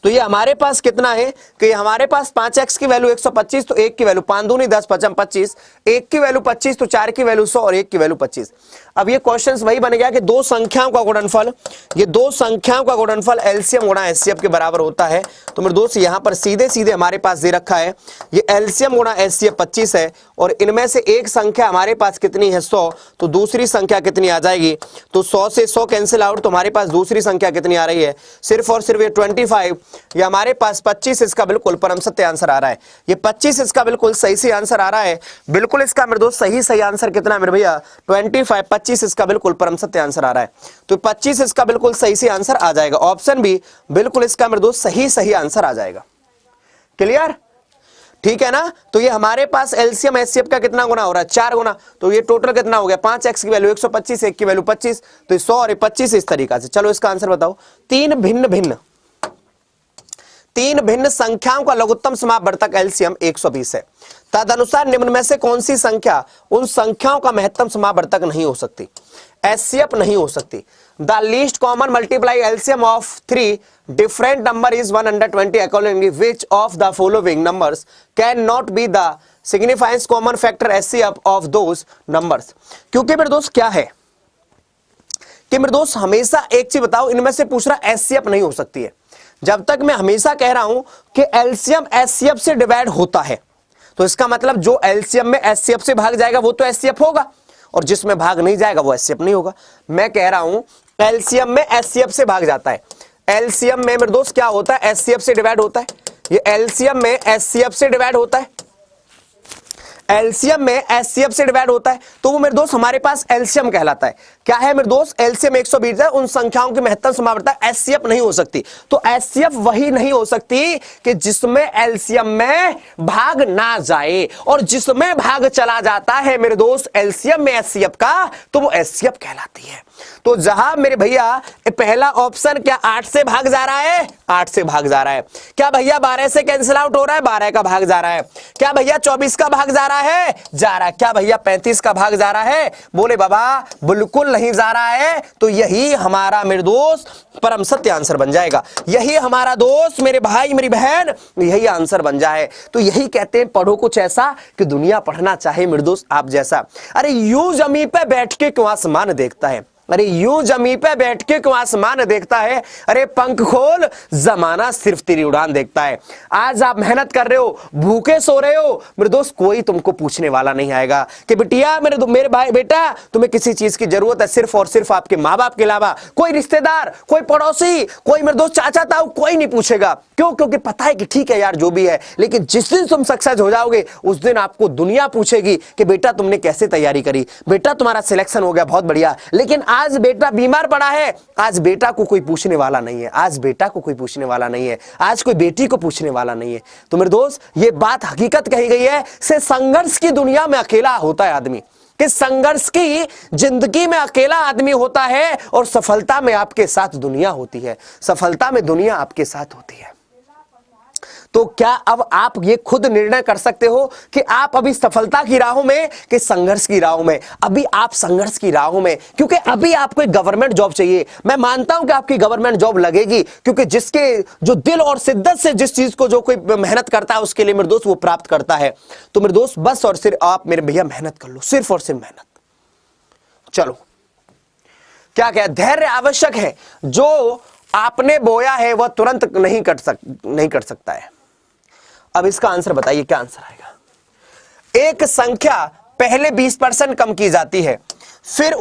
S1: तो ये हमारे पास कितना है कि हमारे पास 5x की वैल्यू 125 तो 1 की वैल्यू 5 दूनी 10 5 25, 1 की वैल्यू 25 तो 4 की वैल्यू 100 और 1 की वैल्यू 25। अब ये क्वेश्चंस वही बन गया कि दो संख्याओं का गुणनफल, ये दो संख्याओं का गुणनफल एलसीएम गुणा एचसीएफ के बराबर होता है। तो मेरे दोस्त यहां पर सीधे सीधे हमारे पास दे रखा है ये एलसीएम गुणा एचसीएफ 25 है और इनमें से एक संख्या हमारे पास कितनी है 100, तो दूसरी संख्या कितनी आ जाएगी। तो 100 से 100 कैंसिल आउट, तो हमारे पास दूसरी संख्या कितनी आ रही है सिर्फ और सिर्फ ये 25। या हमारे पास 25 इसका बिल्कुल परम सत्य आंसर आ रहा है, ये 25 इसका बिल्कुल सही से आंसर आ रहा है। बिल्कुल बिल्कुल इसका मेरे दोस्त सही आंसर कितना है मेरे भैया 25 इसका बिल्कुल परम सत्य आंसर आ रहा है। तो 25 इसका बिल्कुल सही आंसर आ जाएगा। ऑप्शन बी बिल्कुल इसका मेरे दोस्त सही आंसर आ जाएगा। क्लियर, ठीक है ना। तो ये हमारे पास एलसीएम एचसीएफ का कितना गुना हो रहा है 4 गुना। तो ये टोटल कितना हो गया 5x की वैल्यू 125, 1 की वैल्यू 25, तो 100 और 25 इस तरीका से। चलो इसका आंसर बताओ। तीन भिन्न संख्याओं का लघुत्तम समापवर्तक एलसीएम 120 है। तदनुसार निम्न में से कौन सी संख्या उन संख्याओं का महत्तम समापवर्तक नहीं हो सकती, एचसीएफ नहीं हो सकती। The least common multiply LCM of 3 different number is 120 accordingly which of the following numbers cannot be the significant common factor HCF of those numbers। क्योंकि मेरे दोस्त क्या है कि मेरे दोस्त हमेशा एक चीज बताओ, इनमें से पूछ रहा HCF नहीं हो सकती है। जब तक मैं हमेशा कह रहा हूं कि एलसीएम HCF से डिवाइड होता है, तो इसका मतलब जो एलसीएम में HCF से भाग जाएगा वो तो HCF होगा, और जिसमें भाग नहीं जाएगा वो HCF नहीं होगा। मैं कह रहा हूं एलसीएम में HCF से भाग जाता है। एलसीएम में मेरे दोस्त क्या होता है HCF से डिवाइड होता है। ये एलसीएम में HCF से डिवाइड होता है, एलसीएम में HCF से डिवाइड होता है, तो वो मेरे दोस्त हमारे पास एलसीएम कहलाता है। क्या है मेरे दोस्त एलसीएम 120 है। उन संख्याओं की महत्तम समापवर्तक HCF नहीं हो सकती। तो HCF वही नहीं हो सकती कि जिसमें एलसीएम में भाग ना जाए, और जिसमें भाग चला जाता है मेरे दोस्त एलसीएम में HCF का, तो वो HCF कहलाती है। तो जहां मेरे भैया पहला ऑप्शन क्या 8 से भाग जा रहा है, 8 से भाग जा रहा है। क्या भैया 12 से कैंसिल आउट हो रहा है, 12 का भाग जा रहा है। क्या भैया 24 का भाग जा रहा है, जा रहा है। क्या भैया 35 का भाग जा रहा है, बोले बाबा बिल्कुल नहीं जा रहा है। तो यही हमारा मेरे दोस्त परम सत्य आंसर बन जाएगा। यही हमारा दोस्त मेरे भाई मेरी बहन यही आंसर बन जाए। तो यही कहते हैं पढ़ो कुछ ऐसा कि दुनिया पढ़ना चाहे मेरे दोस्त आप जैसा। अरे यूं जमीन पे बैठ के क्यों आसमान देखता है, अरे यूं जमीन पे बैठ के क्यों आसमान देखता है, अरे पंख खोल जमाना सिर्फ तेरी उड़ान देखता है। आज आप मेहनत कर रहे हो, भूखे सो रहे हो मेरे दोस्त, कोई तुमको पूछने वाला नहीं आएगा कि बिटिया मेरे भाई बेटा तुम्हें किसी चीज की जरूरत है, सिर्फ और सिर्फ आपके माँ बाप के अलावा कोई रिश्तेदार, कोई पड़ोसी, कोई मेरे दोस्त चाचा ताऊ कोई नहीं पूछेगा। क्यों? क्योंकि पता है कि ठीक है यार जो भी है, लेकिन जिस दिन तुम सक्सेस हो जाओगे उस दिन आपको दुनिया पूछेगी कि बेटा तुमने कैसे तैयारी करी, बेटा तुम्हारा सिलेक्शन हो गया बहुत बढ़िया, लेकिन आज बेटा बीमार पड़ा है, आज बेटा को कोई पूछने वाला नहीं है, आज बेटा को कोई पूछने वाला नहीं है, आज कोई बेटी को पूछने वाला नहीं है। तो मेरे दोस्त ये बात हकीकत कही गई है से संघर्ष की दुनिया में अकेला होता है आदमी, कि संघर्ष की जिंदगी में अकेला आदमी होता है, और सफलता में आपके साथ दुनिया होती है, सफलता में दुनिया आपके साथ होती है। तो क्या अब आप ये खुद निर्णय कर सकते हो कि आप अभी सफलता की राहों में कि संघर्ष की राहों में? अभी आप संघर्ष की राहों में, क्योंकि अभी आपको एक गवर्नमेंट जॉब चाहिए। मैं मानता हूं कि आपकी गवर्नमेंट जॉब लगेगी, क्योंकि जिसके जो दिल और शिद्दत से जिस चीज को जो कोई मेहनत करता है उसके लिए मेरे दोस्त वो प्राप्त करता है। तो मेरे दोस्त बस और सिर्फ आप मेरे भैया मेहनत कर लो, सिर्फ और सिर्फ मेहनत। चलो क्या क्या धैर्य आवश्यक है, जो आपने बोया है वह तुरंत नहीं कर सकता है। अब इसका आंसर बताइए क्या आंसर आएगा। एक संख्या पहले 20% कम की जाती है, फिर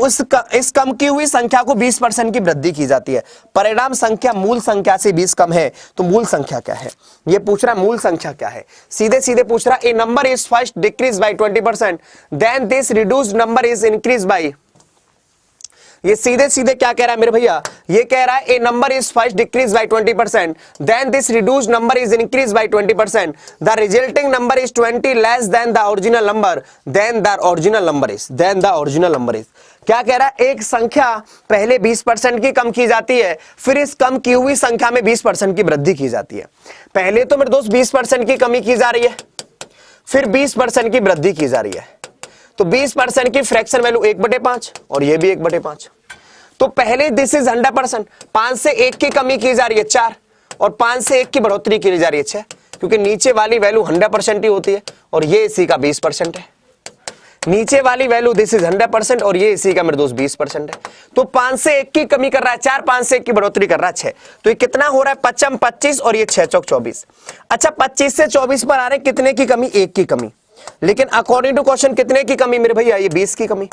S1: इस कम की हुई संख्या को 20% की वृद्धि की जाती है। परिणाम संख्या मूल संख्या से 20 कम है, तो मूल संख्या क्या है? ये पूछ रहा मूल संख्या क्या है, सीधे सीधे पूछ रहा। A number is first decrease by 20%, then this reduced number is increase by, ये सीधे सीधे क्या कह रहा है मेरे भैया, ये कह रहा है a number is first decrease by 20%, then this reduced number is increase by 20%, the resulting number is 20 less than the original number, then the original number is क्या कह रहा है, एक संख्या पहले 20% की कम की जाती है, फिर इस कम की हुई संख्या में 20% की वृद्धि की जाती है। पहले तो मेरे दोस्त 20% की कमी की जा रही है, फिर 20% की वृद्धि की जा रही है। तो 20% की फ्रैक्शन वैल्यू 1/5 और ये भी 1/5। तो पहले दिस इज 100%, 5 से 1 की कमी की जा रही है 4, और 5 से 1 की बढ़ोतरी की जा रही है 6, क्योंकि नीचे वाली वैल्यू 100% ही होती है और ये इसी का 20% है। नीचे वाली वैल्यू दिस इज 100% और ये इसी का मेरे दोस्त 20% है। तो 5 से 1 की कमी कर रहा है 4, 5 से 1 की बढ़ोतरी कर रहा है 6, तो ये कितना हो रहा है 5 25 और ये 6 चौक 24। अच्छा 25 से 24 पर आ रहे कितने की कमी, 1 की कमी, लेकिन अकॉर्डिंग टू क्वेश्चन कितने की कमी मेरे भैया, ये 20 की कमी।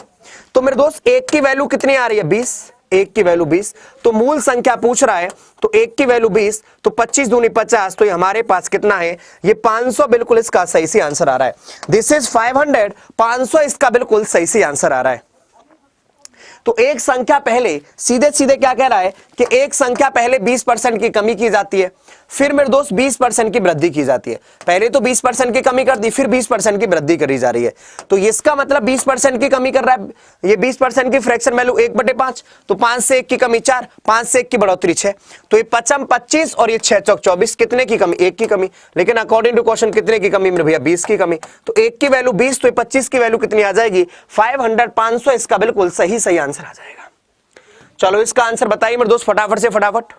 S1: तो मेरे दोस्त 1 की वैल्यू कितनी आ रही है 20, 1 की वैल्यू 20, तो मूल संख्या पूछ रहा है, तो 1 की वैल्यू 20, तो 25 दूनी 50, तो ये हमारे पास कितना है, ये 500 बिल्कुल इसका सही से आंसर आ रहा है। दिस इज 500, 500 इसका बिल्कुल सही से आंसर आ रहा है। तो एक संख्या पहले सीधे सीधे क्या कह रहा है कि एक संख्या पहले 20% की कमी की जाती है, फिर मेरे दोस्त 20% की वृद्धि की जाती है। पहले तो 20% की कमी कर दी, फिर 20% की वृद्धि करी जा रही है। तो इसका मतलब 20% की कमी कर रहा है, ये 20% की फ्रैक्शन वैल्यू 1/5, तो 5 से 1 की कमी 4, 5 से 1 की बढ़ोतरी 6, तो ये 55 25 और ये 6 चौक 24, कितने की कमी, 1 की कमी। लेकिन अकॉर्डिंग टू क्वेश्चन कितने की कमी मेरे भैया, 20 की कमी। तो 1 की वैल्यू 20, तो 25 की वैल्यू कितनी आ जाएगी, 500, 500 इसका बिल्कुल सही आंसर आ जाएगा। चलो इसका आंसर बताइए मेरे दोस्त फटाफट से फटाफट।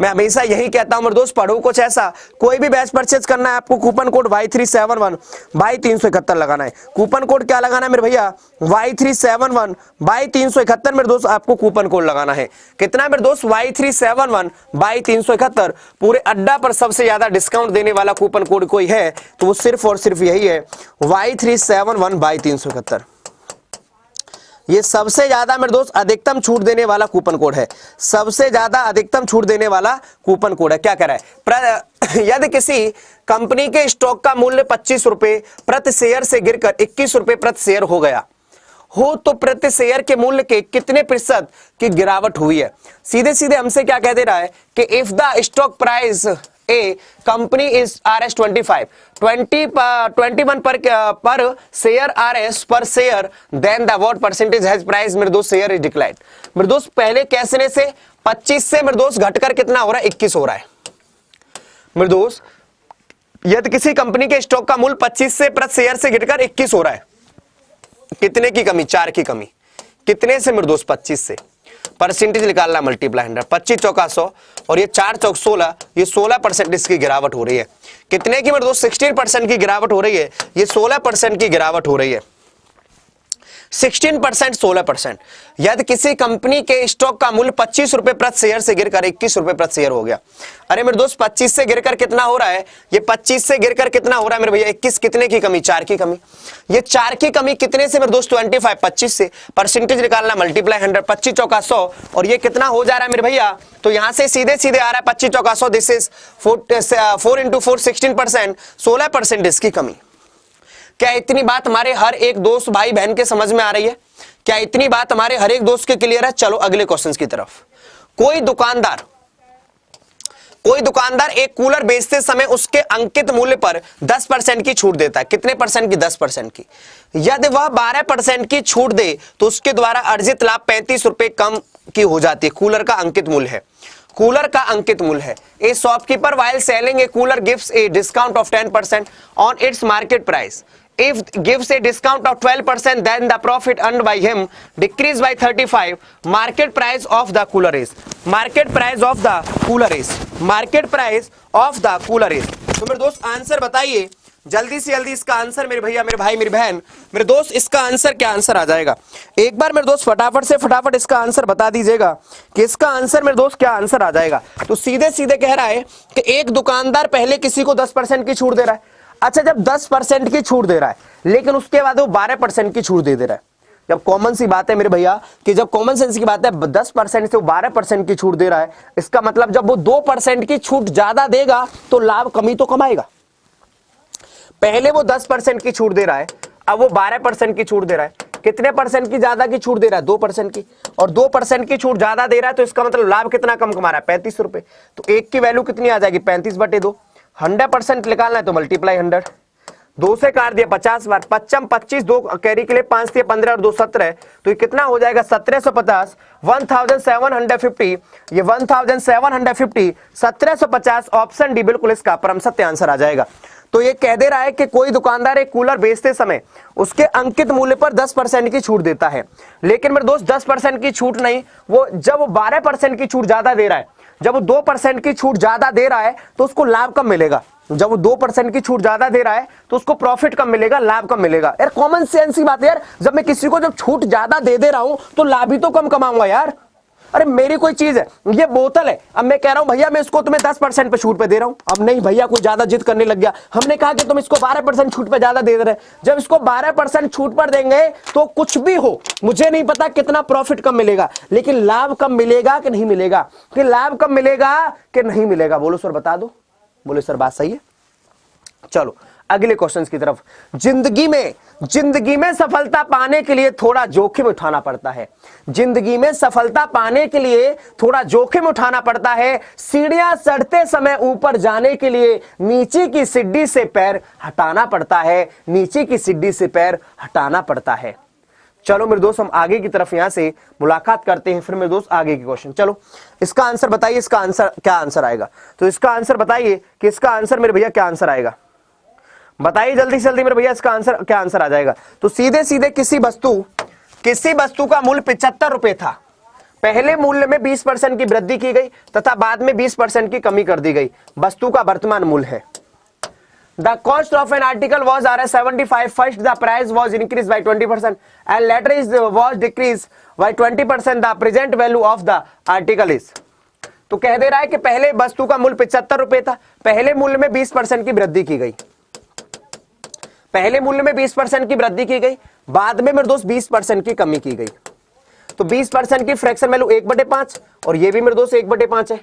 S1: मैं हमेशा यही कहता हूं मेरे दोस्त, पढ़ो कुछ ऐसा, कोई भी बैच परचेज करना है आपको कूपन कोड Y371 बाई 371 लगाना है। कूपन कोड क्या लगाना है मेरे भैया, Y371 बाई 371 मेरे दोस्त आपको कूपन कोड लगाना है। कितना मेरे दोस्त, Y371 बाई 371। पूरे अड्डा पर सबसे ज्यादा डिस्काउंट देने वाला कूपन कोड कोई है तो वो सिर्फ और सिर्फ यही है, Y371 बाई 371। ये सबसे ज्यादा मेरे दोस्त अधिकतम छूट देने वाला कूपन कोड है, सबसे ज्यादा अधिकतम छूट देने वाला कूपन कोड है। क्या कह रहा है, यदि किसी कंपनी के स्टॉक का मूल्य 25 रुपए प्रति शेयर से गिरकर 21 रुपए प्रति शेयर हो गया हो तो प्रति शेयर के मूल्य के कितने प्रतिशत की गिरावट हुई है। सीधे सीधे हमसे क्या कह दे रहा है कि if the stock price a company is RS 21 per share RS per share, then the what percentage has price मेरे दोस्त शेयर इज डिक्लाइंड। मेरे दोस्त पहले कैसे से 25 से मेरे दोस्त घटकर कितना हो रहा है, 21 हो रहा है। मेरे दोस्त यदि किसी कंपनी के स्टॉक का मूल्य 25 से प्रति शेयर से गिरकर 21 हो रहा है, कितने की कमी, 4 की कमी। कितने से मेरे दोस्त, 25 से। परसेंटेज निकालना, मल्टीप्लाई 100, 25 चौका 100 और ये 4 चौक 16, ये 16% इसकी गिरावट हो रही है। कितने की मेरे दोस्त, 16% की गिरावट हो रही है, ये 16% की गिरावट हो रही है। 16%, 16%। यदि किसी कंपनी के स्टॉक का मूल्य 25 रुपए प्रति शेयर से गिरकर 21 रुपए प्रति शेयर हो गया। अरे मेरे दोस्त 25 से गिरकर कितना हो रहा है, ये 25 से गिरकर कितना हो रहा है मेरे भैया, 21, कितने की कमी, 4 की कमी। ये 4 की कमी कितने से मेरे दोस्त, 25, 25 से। परसेंटेज निकालना, मल्टीप्लाई 100, 25 चौका 100 और ये कितना हो जा रहा है मेरे भैया, तो यहां से सीधे सीधे आ रहा है 25 चौका 100, दिस इज 4 इंटू 4, 16%, 16% इसकी कमी। क्या इतनी बात हमारे हर एक दोस्त भाई बहन के समझ में आ रही है? क्या इतनी बात हमारे हर एक दोस्त के क्लियर है? चलो अगले क्वेश्चन की तरफ। कोई दुकानदार एक कूलर बेचते समय उसके अंकित मूल्य पर 10% की छूट देता है। कितने परसेंट की? 10% की। यदि वह 12% की छूट दे तो उसके द्वारा अर्जित लाभ 35 रुपए कम की हो जाती है। कूलर का अंकित मूल्य है, कूलर का अंकित मूल्य है। ए shopkeeper while selling A cooler gives a discount of 10% on its market price. If gives a discount of 12%, then the profit earned by him decrease by 35. Market price of the cooler is. Market price of the cooler is. Market price of the cooler is. तो मेरे दोस्त answer बताइए जल्दी से जल्दी इसका answer मेरे भैया, मेरे भाई, मेरी बहन, मेरे दोस्त इसका आंसर क्या आंसर आ जाएगा? एक बार मेरे दोस्त फटाफट से फटाफट इसका आंसर बता दीजिएगा कि इसका आंसर मेरे दोस्त क्या आंसर आ जाएगा। तो सीधे सीधे कह रहा है कि एक दुकानदार पहले किसी को 10% की छूट दे रहा है। अच्छा, जब 10% की छूट दे रहा है लेकिन उसके बाद वो 12% की छूट दे दे रहा है। जब कॉमन सी बात है मेरे भैया कि जब कॉमन सेंस की बात है 10% से वो 12% की छूट दे रहा है, इसका मतलब जब वो 2% की छूट ज्यादा देगा तो लाभ कमी तो कमाएगा। पहले वो 10% की छूट दे रहा है, अब वो 12% की छूट दे रहा है। कितने परसेंट की ज्यादा की छूट दे रहा है? 2% की। और 2% की छूट ज्यादा दे रहा है तो इसका मतलब लाभ कितना कम कमा रहा है? 35 रुपए। तो एक की वैल्यू कितनी आ जाएगी? 35/2। 100% निकालना है तो मल्टीप्लाई 100। 2 से काट दिया 50 बार, 55 25, 2 कैरी के लिए 5 से 15 और 2 17, तो ये कितना हो जाएगा? 1750, 1750। ये 1750, 1750, ऑप्शन डी बिल्कुल इसका परम सत्य आंसर आ जाएगा। तो ये कह दे रहा है कि कोई दुकानदार एक कूलर बेचते समय उसके अंकित मूल्य पर 10% की छूट देता है, लेकिन मेरे दोस्त 10% की छूट नहीं, वो जब वो 12% की छूट ज्यादा दे रहा है, जब वो 2% की छूट ज्यादा दे रहा है तो उसको लाभ कम मिलेगा। जब वो 2% की छूट ज्यादा दे रहा है तो उसको प्रॉफिट कम मिलेगा, लाभ कम मिलेगा। यार कॉमन सेंस की बात है यार, जब मैं किसी को जब छूट ज्यादा दे रहा हूं तो लाभ ही तो कम कमाऊंगा यार।
S2: अरे मेरी कोई चीज है, ये बोतल है, अब मैं कह रहा हूं भैया मैं इसको तुम्हें 10% पे छूट पे दे रहा हूं, अब नहीं भैया कोई ज्यादा जिद करने लग गया, हमने कहा कि तुम इसको 12% छूट पे ज्यादा दे रहे, जब इसको 12% छूट पर देंगे तो कुछ भी हो, मुझे नहीं पता कितना प्रॉफिट कम मिलेगा, लेकिन लाभ कम मिलेगा कि नहीं मिलेगा, कि लाभ कम मिलेगा कि नहीं मिलेगा, बोलो सर बता दो, बोलो सर बात सही है। चलो अगले क्वेश्चन की तरफ। जिंदगी में सफलता पाने के लिए थोड़ा जोखिम उठाना पड़ता है, जिंदगी में सफलता पाने के लिए थोड़ा जोखिम उठाना पड़ता है, सीढ़ियां चढ़ते समय ऊपर जाने के लिए नीचे की सीढ़ी से पैर हटाना पड़ता है, नीचे की सीढ़ी से पैर हटाना पड़ता है। चलो मेरे दोस्त हम आगे की तरफ यहां से मुलाकात करते हैं, फिर मेरे दोस्त आगे की क्वेश्चन। चलो इसका आंसर बताइए, इसका आंसर क्या आंसर आएगा, तो इसका आंसर बताइए कि इसका आंसर मेरे भैया क्या आंसर आएगा, बताइए जल्दी से जल्दी मेरे भैया इसका आंसर क्या आंसर आ जाएगा। तो सीधे सीधे किसी वस्तु का मूल्य 75 रुपए था, पहले मूल्य में 20% की वृद्धि की गई तथा बाद में 20% की कमी कर दी गई, वस्तु का वर्तमान मूल्य है। The cost of an article was Rs75. First, the price was increased by 20%, and later was decreased by 20%. The present value of the article is. तो कह दे रहा है कि पहले वस्तु का मूल्य 75 रुपए था, पहले मूल्य में 20% की वृद्धि की गई, पहले मूल्य में 20% की वृद्धि की गई, बाद में मेरे दोस्त 20% की कमी की गई। तो 20% की फ्रैक्शन वैल्यू 1/5 और ये भी मेरे दोस्त 1/5 है।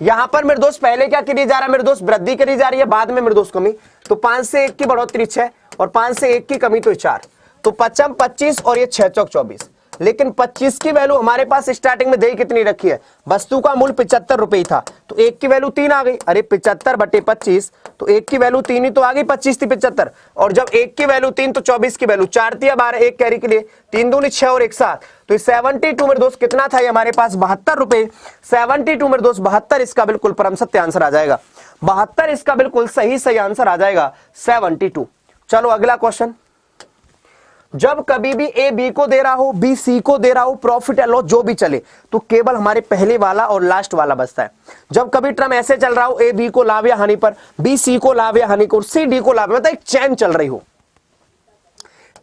S2: यहां पर मेरे दोस्त पहले क्या करी जा रहा है, मेरे दोस्त वृद्धि करी जा रही है, बाद में मेरे दोस्त कमी। तो 5 से 1 की बढ़ोतरी 6 और 5 से 1 की कमी तो 4, तो 55 25 और ये 6 चौक 24। लेकिन 25 की वैल्यू हमारे पास स्टार्टिंग में दे कितनी रखी है, वस्तु का मूल्य 75 रुपए था, तो 1 की वैल्यू 3 आ गई, अरे 75/25, तो 1 की वैल्यू 3 ही तो आ गई, 25 थी 75, और जब 1 की वैल्यू 3 तो 24 की वैल्यू 4 थी, अब आ रहा है 1 कैरी के लिए, 3 दूनी 6 और 1 7, तो 72 मेरे दोस्त कितना था ये हमारे पास 72 रुपए, 72 मेरे दोस्त 72, इसका बिल्कुल परम सत्य आंसर आ जाएगा 72, इसका बिल्कुल सही आंसर आ जाएगा 72। चलो अगला क्वेश्चन। जब कभी भी ए बी को दे रहा हो, बी सी को दे रहा हो, प्रॉफिट या लॉस जो भी चले, तो केवल हमारे पहले वाला और लास्ट वाला बचता है। जब कभी टर्म ऐसे चल रहा हो, ए बी को लाभ या हानि पर, बी सी को लाभ या हानि को, सी डी को लाभ, मतलब एक चैन चल रही हो,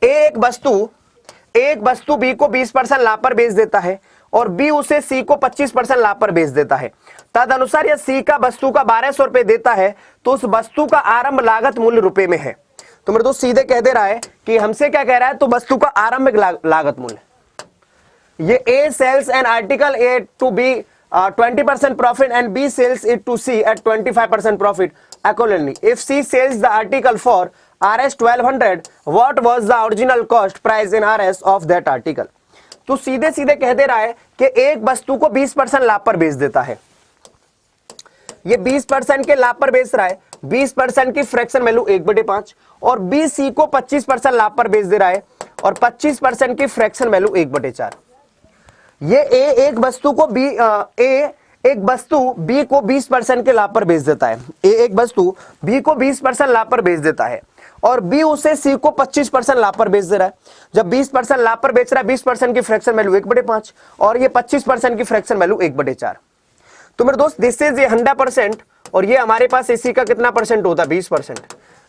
S2: एक वस्तु बी को 20% लाभ पर बेच देता है और बी उसे सी को 25% लाभ पर बेच देता है, तद अनुसार यह सी का वस्तु का 1200 रुपए देता है, तो उस वस्तु का आरंभ लागत मूल्य रुपए में है। तो मेरे दोस्त सीधे कह दे रहा है कि हमसे क्या कह रहा है, तो वस्तु का आरंभिक लागत मूल्य, ये A sells an article A to B 20% profit and B sells it to C at 25% profit accordingly. If C sells the article for Rs 1200, what was the original cost price in Rs of that article? तो सीधे सीधे कह दे रहा है कि एक वस्तु को 20% लाभ पर बेच देता है, ये 20% के लाभ पर बेच रहा है, 20% की फ्रैक्शन वैल्यू 1/5, और बी सी को 25% लाभ पर बेच दे रहा है और 25% की फ्रैक्शन वैल्यू 1/4। ये एक वस्तु को एक वस्तु बी को 20% के लाभ पर बेच देता है, एक वस्तु बी को 20% लाभ पर बेच देता है और बी उसे सी को 25% लाभ पर बेच दे रहा है। जब 20% लाभ पर बेच रहा है, 20% की फ्रैक्शन वैल्यू 1/5 और ये 25% की फ्रैक्शन वैल्यू 1/4। तो मेरे दोस्त दिस इज ये 100% और ये हमारे पास इसी का कितना परसेंट होता है, 20%।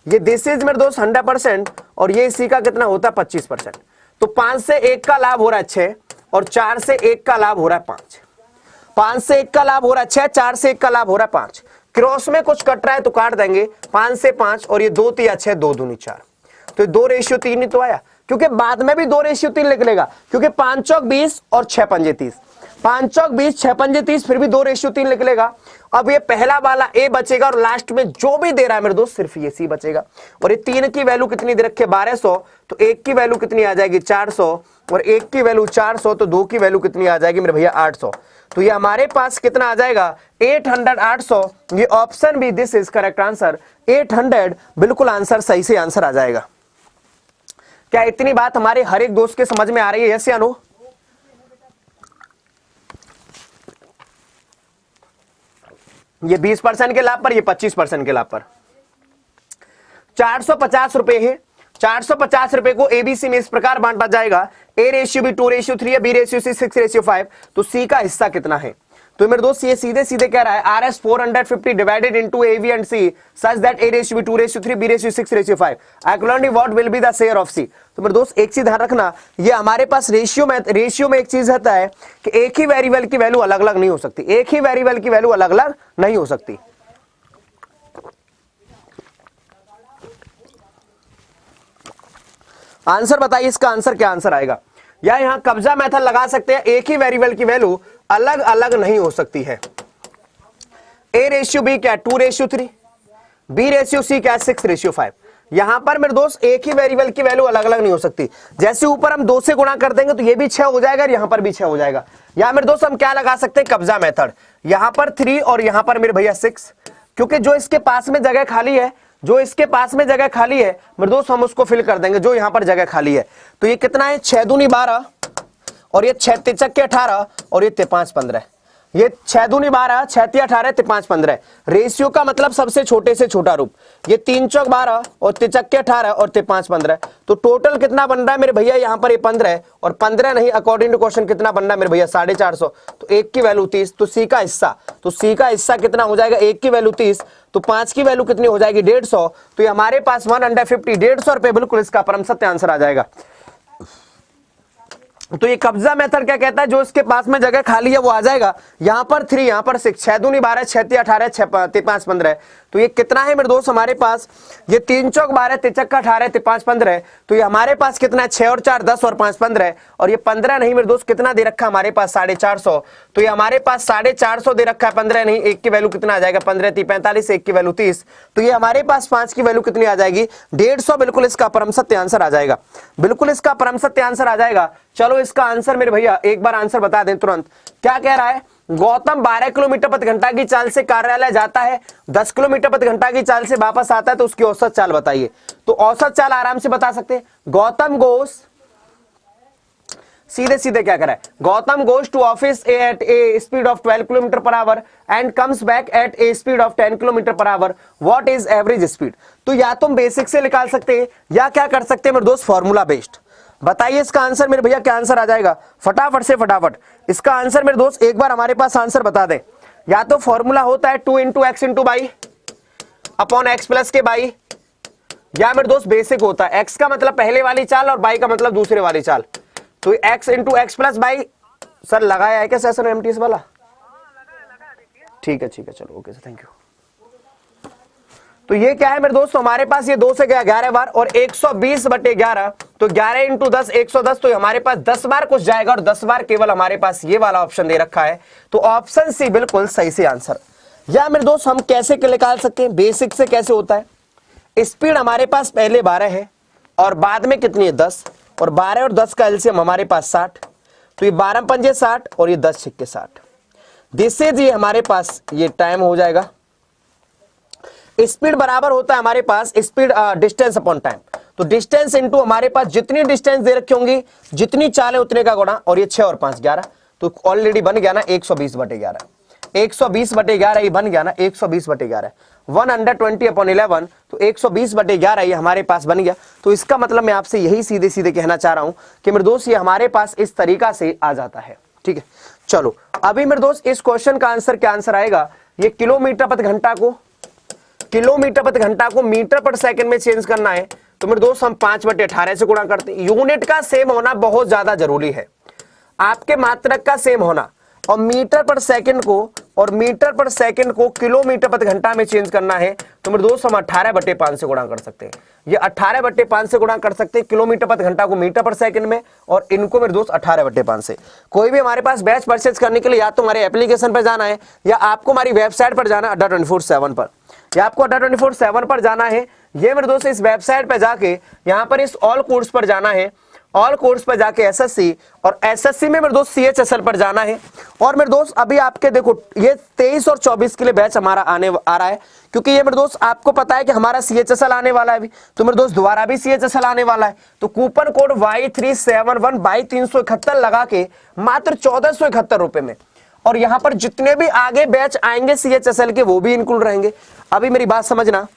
S2: ये दिस इज मेरे दोस्त 100% और ये इसी का कितना होता है, 25%। तो 5 से 1 का लाभ हो रहा है 6 और 4 से 1 का लाभ हो रहा है 5, 5 से 1 का लाभ हो रहा है 6, 4 से 1 का लाभ हो रहा है 5। क्रॉस में कुछ कट रहा है तो काट देंगे, 5 से 5 और ये 2 3 6, 2 दूनी 4, तो 2:3 ही तो आया, क्योंकि बाद में भी 2:3 निकलेगा, क्योंकि 5 चौक 20 और 6 पंजे 30, 5 चौक 20 6 पंजे 30, फिर भी 2:3 निकलेगा। अब ये पहला वाला ए बचेगा और लास्ट में जो भी दे रहा है मेरे दोस्त सिर्फ ये सी बचेगा। और ये 3 की वैल्यू कितनी दे रखी है, 1200, तो 1 की वैल्यू कितनी आ जाएगी, 400, और 1 की वैल्यू 400, तो 2 की वैल्यू कितनी आ जाएगी मेरे भैया, 800। तो ये हमारे पास कितना आ जाएगा, 800, 800। ये option b this is correct answer, 800 बिल्कुल आंसर सही से आंसर आ जाएगा। क्या इतनी बात हमारे हर एक दोस्त के समझ में आ रही है, यस या नो? ये 20% के लाभ पर, ये 25% के लाभ पर 450 रुपए है। 450 रुपए को एबीसी में इस प्रकार बांटा जाएगा, A/B 2/3 या B/C 6/5, तो सी का हिस्सा कितना है।
S1: तो मेरे दोस्त ये सीधे सीधे कह रहा है RS 450 divided into AV and C such that A/B 2/3 B/6/5 accordingly what will be the share of C। तो मेरे दोस्त एक चीज ध्यान रखना, ये हमारे पास रेशियो में एक चीज रहता है कि एक ही वेरिएबल की वैल्यू अलग अलग नहीं हो सकती, एक ही वेरिएबल की वैल्यू अलग अलग नहीं हो सकती। आंसर बताइए, इसका आंसर क्या आंसर आएगा? या यहां कब्जा मेथड लगा सकते हैं, एक ही वेरिएबल की वैल्यू अलग अलग नहीं हो सकती है। A/B क्या 2/3, B/C क्या 6/5। यहां पर मेरे दोस्त एक ही वेरिएबल की वैल्यू अलग अलग नहीं हो सकती। जैसे ऊपर हम 2 से गुणा कर देंगे तो ये भी 6 हो जाएगा और यहां पर भी 6 हो जाएगा। या मेरे दोस्त हम क्या लगा सकते हैं, कब्जा मेथड। यहां पर 3 और यहां पर मेरे भैया 6, क्योंकि जो इसके पास में जगह खाली है, जो इसके पास में जगह खाली है मेरे दोस्त, हम उसको फिल कर देंगे जो यहां पर जगह खाली है। तो ये कितना है, 6 दूनी 12 और ये 6 तिचक 18 और ये 5 15। ये 6 दूनी 12, 6 तिया 18, 5 15। रेशियो का मतलब सबसे छोटे से छोटा रूप। ये 3 चौक 12 और तिचक 18 और 5 15। तो टोटल कितना बन रहा है मेरे भैया, यहाँ पर ये 15 है और 15 नहीं, अकॉर्डिंग टू क्वेश्चन कितना बन रहा है मेरे भैया 450। तो 1 की वैल्यू 30, तो सी का हिस्सा, तो सी का हिस्सा कितना हो जाएगा, 1 की वैल्यू 30, तो 5 की वैल्यू कितनी हो जाएगी 150। तो ये हमारे पास 150, 150 रुपए बिल्कुल इसका परम सत्य आंसर आ जाएगा। तो ये कब्जा मेथड क्या कहता है, जो इसके पास में जगह खाली है वो आ जाएगा। यहां पर 3, यहां पर 6, 6 दूनी 12, 6 तिया 18, 6 5 15। तो ये कितना है मेरे दोस्त हमारे पास, ये 3 चौक 12, तिचक 18, 5 15। तो ये हमारे पास कितना है, 6 और 4 10 और 5 15। और ये 15 नहीं मेरे दोस्त, कितना दे रखा है हमारे पास 450। तो ये हमारे पास 450 दे रखा है, 15 नहीं, 1 की वैल्यू कितना आ जाएगा, 15 3 45, 1 की वैल्यू 30। तो ये हमारे पास 5 की वैल्यू कितनी आ जाएगी, 150। बिल्कुल इसका परम सत्य आंसर आ जाएगा, बिल्कुल इसका परम सत्य आंसर आ जाएगा। चलो इसका आंसर मेरे भैया एक बार आंसर बता दें तुरंत। क्या कह रहा है, गौतम 12 किलोमीटर प्रति घंटा की चाल से कार्यालय जाता है, 10 किलोमीटर प्रति घंटा की चाल से वापस आता है, तो उसकी औसत चाल बताइए। तो औसत चाल आराम से बता सकते हैं, गौतम गोस, सीधे सीधे क्या करा है, Gautam goes to office at a speed of 12 kilometre per hour and comes back at a speed of 10 kilometre per hour, what is average speed. तो या तुम बेसिक से निकाल सकते हैं या क्या कर सकते हैं मेरे दोस्त, फॉर्मूला बेस्ड। बताइए इसका आंसर मेरे भैया क्या आंसर आ जाएगा, फटाफट से फटाफट इसका आंसर मेरे दोस्त एक बार हमारे पास आंसर बता दें। या तो फॉर्मूला होता है 2 into x into by upon x plus के बाई, या मेरे दोस्त बेसिक होता है एक्स का मतलब पहले वाली चाल और बाई का मतलब दूसरे वाली चाल। तो x into x plus by, sir लगाया है क्या सेशन एमटीएस वाला? ठीक है चलो ओके सर, थैंक यू। तो ये क्या है मेरे दोस्त, हमारे पास ये 2 से गया 11 बार और 120/11, तो 11 इंटू 10 110। तो हमारे पास 10 बार कुछ जाएगा और 10 बार केवल हमारे पास ये वाला ऑप्शन दे रखा है। तो ऑप्शन सी बिल्कुल सही से आंसर। या मेरे दोस्त हम कैसे निकाल सकते हैं, बेसिक से कैसे होता है, स्पीड हमारे पास पहले 12 है और बाद में कितनी है 10, और 12 और 10 का एलसीएम हमारे पास 60। तो ये 12 पंजे 60 और ये 10 छिक्के 60। दिस इज ये हमारे पास ये टाइम हो जाएगा। स्पीड बराबर होता है हमारे पास स्पीड डिस्टेंस अपॉन टाइम। तो डिस्टेंस इनटू हमारे पास जितनी डिस्टेंस दे रखी होंगी, जितनी चाल है उतने का गुणा, और ये 6 और 5 11। तो ऑलरेडी बन गया ना 120/11, 120/11 ये बन गया ना 120/11, 120/11। तो 120/11 ये हमारे पास बन गया। तो इसका मतलब मैं आपसे यही सीधे सीधे कहना चाह रहा हूं कि मेरे दोस्त ये हमारे पास इस तरीका से आ जाता है। ठीक है, चलो अभी मेरे दोस्त इस क्वेश्चन का आंसर क्या आंसर आएगा, ये किलोमीटर प्रति घंटा को मीटर पर सेकंड में चेंज करना है। तो मेरे दोस्त हम 5/18 से गुणा करते हैं। यूनिट का सेम होना बहुत ज्यादा जरूरी है, आपके मात्रक का सेम होना, और मीटर पर सेकंड को किलोमीटर प्रति घंटा में चेंज करना है। तो मेरे दोस्त हम 18/5 से गुणा कर सकते हैं। ये 18/5 से गुणा कर सकते हैं किलोमीटर प्रति घंटा को मीटर पर सेकंड में, और इनको मेरे दोस्त 18/5 से। कोई भी हमारे पास बैच परचेज करने के लिए या तो हमारे एप्लीकेशन पर जाना है या आपको हमारी वेबसाइट पर जाना है अड्डा 24/7 पर, या आपको अड्डा 24/7 पर जाना है। ये मेरे दोस्त इस वेबसाइट पर जाके यहाँ पर इस ऑल कोर्स पर जाना है, ऑल कोर्स पर जाके एसएससी, और एसएससी में मेरे दोस्त सीएचएसएल पर जाना है। और मेरे दोस्त अभी आपके देखो ये 23 और 24 के लिए बैच हमारा आ रहा है, क्योंकि ये मेरे दोस्त आपको पता है कि हमारा सीएचएसएल आने वाला है अभी, तो मेरे दोस्त दोबारा भी सीएचएसएल आने वाला है। तो कूपन कोड Y371 2271 लगा के मात्र 1471 रुपए में, और यहां पर जितने भी आगे बैच आएंगे सीएचएसएल के वो भी इंक्लूड रहेंगे। अभी मेरी बात समझना,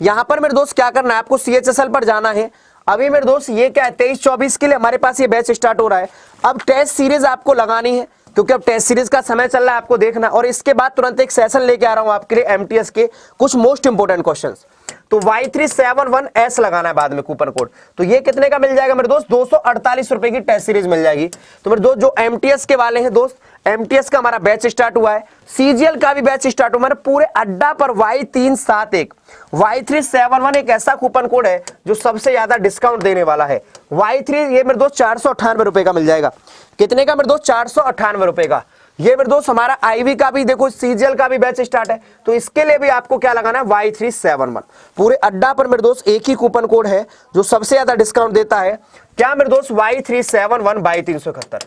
S1: यहां पर मेरे दोस्त क्या करना है, आपको सीएचएसएल पर जाना है। अभी मेरे दोस्त ये क्या है 23-24 के लिए हमारे पास ये बैच स्टार्ट हो रहा है। अब टेस्ट सीरीज आपको लगानी है,
S2: क्योंकि अब टेस्ट सीरीज का समय चल रहा है आपको देखना। और इसके बाद तुरंत एक सेशन लेके आ रहा हूं आपके लिए एमटीएस के कुछ मोस्ट इंपोर्टेंट क्वेश्चंस। तो Y371S लगाना है बाद में कूपन कोड। तो ये कितने का मिल जाएगा मेरे दोस्त? 248 रुपए की टेस्ट सीरीज मिल जाएगी। तो मेरे दोस्त जो एमटीएस के वाले हैं दोस्त, एमटीएस का हमारा बैच स्टार्ट हुआ है, सीजीएल का भी बैच स्टार्ट हुआ है। पूरे अड्डा पर Y371 Y371 एक ऐसा कूपन कोड है जो सबसे ज्यादा डिस्काउंट देने वाला है। Y3 ये मेरे दोस्त 498 रुपए का मिल जाएगा। कितने का मेरे दोस्त? 498 रुपए का। ये मेरे दोस्त हमारा आईवी का भी देखो, सीजीएल का भी बैच स्टार्ट है, तो इसके लिए भी आपको क्या लगाना है? Y371। पूरे अड्डा पर मेरे दोस्त एक ही कूपन कोड है जो सबसे ज्यादा डिस्काउंट देता है। क्या मेरे दोस्त? Y371/371।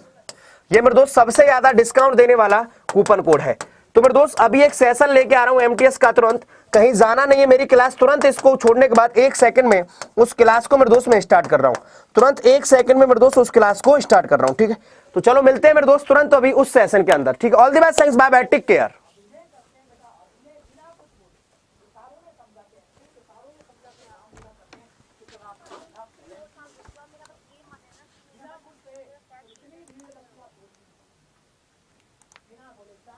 S2: ये मेरे दोस्त सबसे ज्यादा डिस्काउंट देने वाला कूपन कोड है। तो मेरे दोस्त अभी एक सेशन लेके आ रहा हूं एमटीएस का, तुरंत कहीं जाना नहीं है मेरी क्लास, तुरंत इसको छोड़ने के बाद 1 सेकंड में उस क्लास को मेरे दोस्त मैं स्टार्ट कर रहा हूं। तुरंत 1 सेकंड में मेरे दोस्त उस क्लास को स्टार्ट कर रहा हूं, ठीक है? तो चलो मिलते हैं मेरे दोस्त तुरंत तो अभी उस सेशन के अंदर, ठीक है? All the best, thanks, bye bye, take care.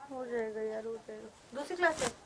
S3: हो जाएगा यार, हो जाएगा। दूसरी क्लास है।